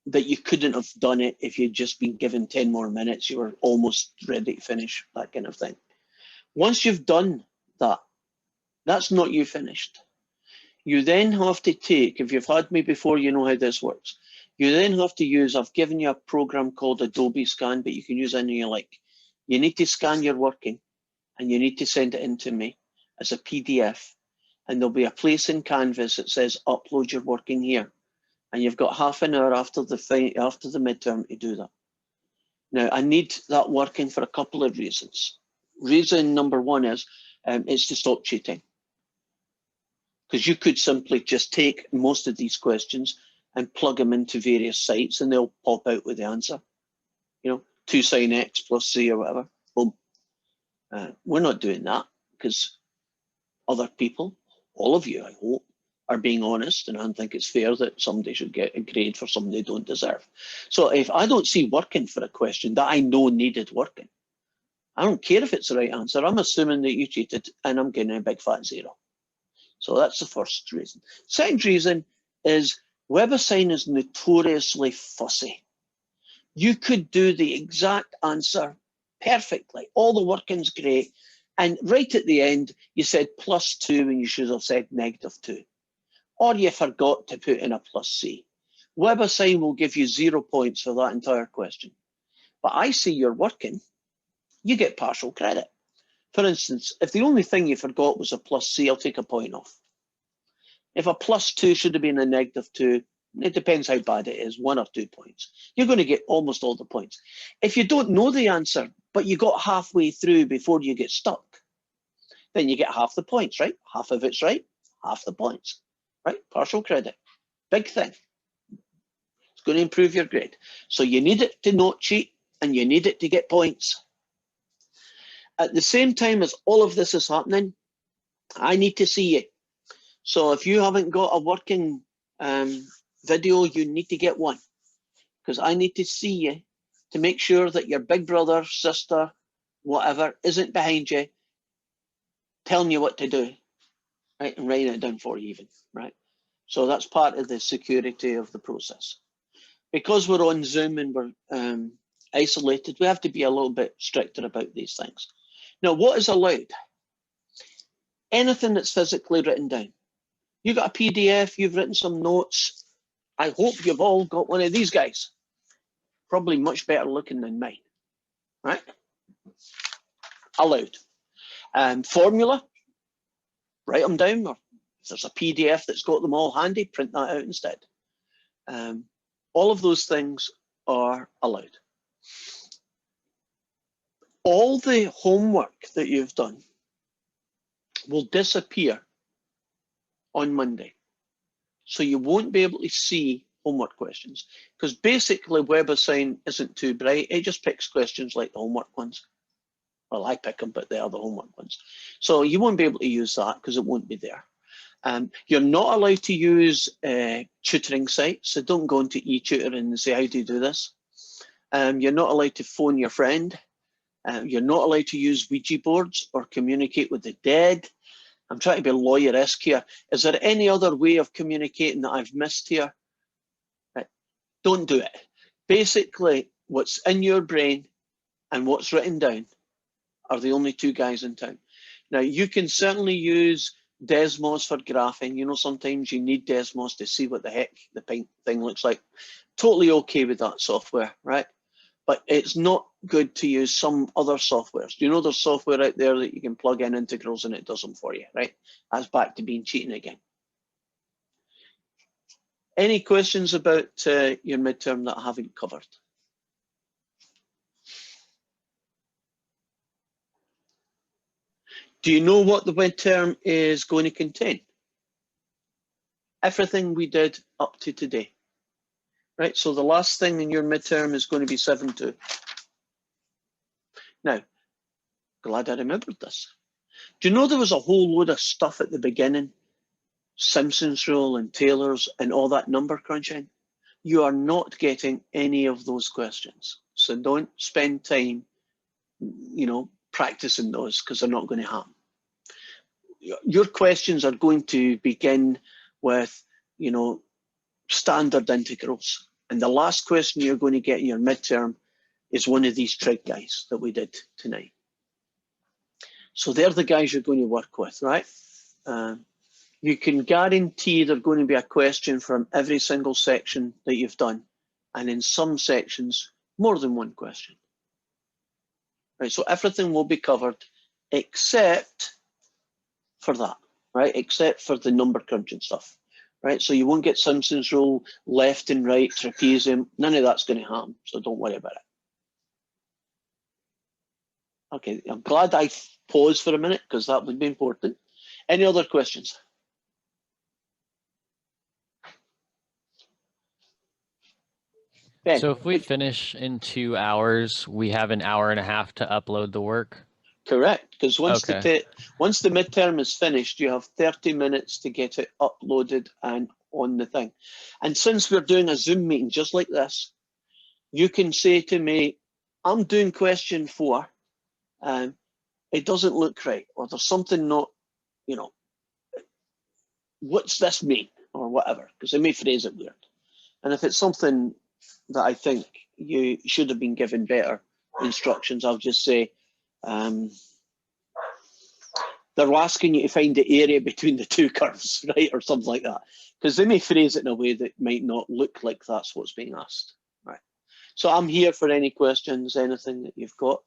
that you couldn't have done it if you'd just been given 10 more minutes. You were almost ready to finish, that kind of thing. Once you've done that, that's not you finished. You then have to take, if you've had me before, you know how this works. You then have to use, I've given you a program called Adobe Scan, but you can use any you like. You need to scan your working and you need to send it in to me as a PDF. And there'll be a place in Canvas that says upload your working here. And you've got half an hour after the midterm to do that. Now, I need that working for a couple of reasons. Reason number one is it's to stop cheating. Because you could simply just take most of these questions and plug them into various sites and they'll pop out with the answer. You know, 2 sin x plus c or whatever. Boom. We're not doing that because other people, all of you, I hope, are being honest, and I don't think it's fair that somebody should get a grade for something they don't deserve. So if I don't see working for a question that I know needed working, I don't care if it's the right answer. I'm assuming that you cheated and I'm getting a big fat 0. So that's the first reason. Second reason is WebAssign is notoriously fussy. You could do the exact answer perfectly. All the working's great. And right at the end, you said +2 when you should have said -2. Or you forgot to put in a +C. WebAssign will give you 0 points for that entire question. But I see you're working, you get partial credit. For instance, if the only thing you forgot was a +C, I'll take a point off. If a +2 should have been a -2, it depends how bad it is, 1 or 2 points. You're going to get almost all the points. If you don't know the answer, but you got halfway through before you get stuck, then you get half the points, right? Half of it's right, half the points, right? Partial credit, big thing. It's going to improve your grade. So you need it to not cheat and you need it to get points. At the same time as all of this is happening, I need to see you. So if you haven't got a working video, you need to get one, because I need to see you to make sure that your big brother, sister, whatever, isn't behind you telling you what to do, right? And writing it down for you even, right? So that's part of the security of the process. Because we're on Zoom and we're isolated, we have to be a little bit stricter about these things. Now, what is allowed? Anything that's physically written down. You got a PDF, you've written some notes. I hope you've all got one of these guys. Probably much better looking than mine, right? Allowed. Formula, write them down, or if there's a PDF that's got them all handy, print that out instead. All of those things are allowed. All the homework that you've done will disappear on Monday. So you won't be able to see homework questions, because basically WebAssign isn't too bright. It just picks questions like the homework ones. Well, I pick them, but they are the homework ones. So you won't be able to use that because it won't be there. You're not allowed to use tutoring sites, so don't go into eTutor and say, how do you do this? You're not allowed to phone your friend. You're not allowed to use Ouija boards or communicate with the dead. I'm trying to be lawyer-esque here. Is there any other way of communicating that I've missed here? Right. Don't do it. Basically, what's in your brain and what's written down are the only 2 guys in town. Now, you can certainly use Desmos for graphing. You know, sometimes you need Desmos to see what the heck the thing looks like. Totally okay with that software, right? But it's not good to use some other softwares. Do you know there's software out there that you can plug in integrals and it does them for you, right? That's back to being cheating again. Any questions about your midterm that I haven't covered? Do you know what the midterm is going to contain? Everything we did up to today, right? So the last thing in your midterm is going to be 7-2. Now, glad I remembered this. Do you know there was a whole load of stuff at the beginning? Simpson's rule and Taylor's and all that number crunching? You are not getting any of those questions. So don't spend time, you know, practicing those, because they're not going to happen. Your questions are going to begin with, you know, standard integrals. And the last question you're going to get in your midterm is one of these trig guys that we did tonight. So they're the guys you're going to work with, right? You can guarantee there's going to be a question from every single section that you've done and in some sections, more than one question. Right, so everything will be covered except for that, right? Except for the number crunching stuff, right? So you won't get Simpson's rule, left and right, trapezium, none of that's going to happen, so don't worry about it. Okay, I'm glad I paused for a minute because that would be important. Any other questions? Ben, So if we finish in 2 hours, we have an hour and a half to upload the work. correct, because once Okay. once the midterm is finished, you have 30 minutes to get it uploaded and on the thing. And since we're doing a Zoom meeting just like this, you can say to me, I'm doing question 4, it doesn't look right, or there's something not, you know, what's this mean, or whatever, because they may phrase it weird. And if it's something that I think you should have been given better instructions, I'll just say, they're asking you to find the area between the 2 curves, right, or something like that, because they may phrase it in a way that might not look like that's what's being asked, right? So I'm here for any questions, anything that you've got.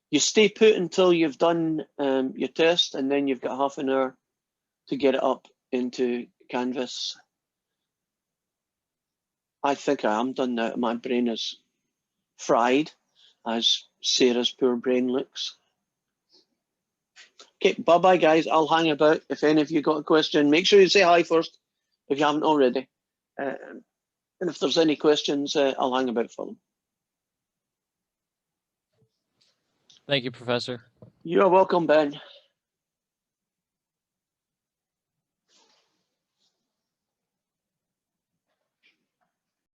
You stay put until you've done your test, and then you've got half an hour to get it up into Canvas. I think I am done now. My brain is fried, as Sarah's poor brain looks. Okay, bye-bye, guys. I'll hang about. If any of you got a question, make sure you say hi first, if you haven't already. And if there's any questions, I'll hang about for them. Thank you, Professor. You're welcome, Ben.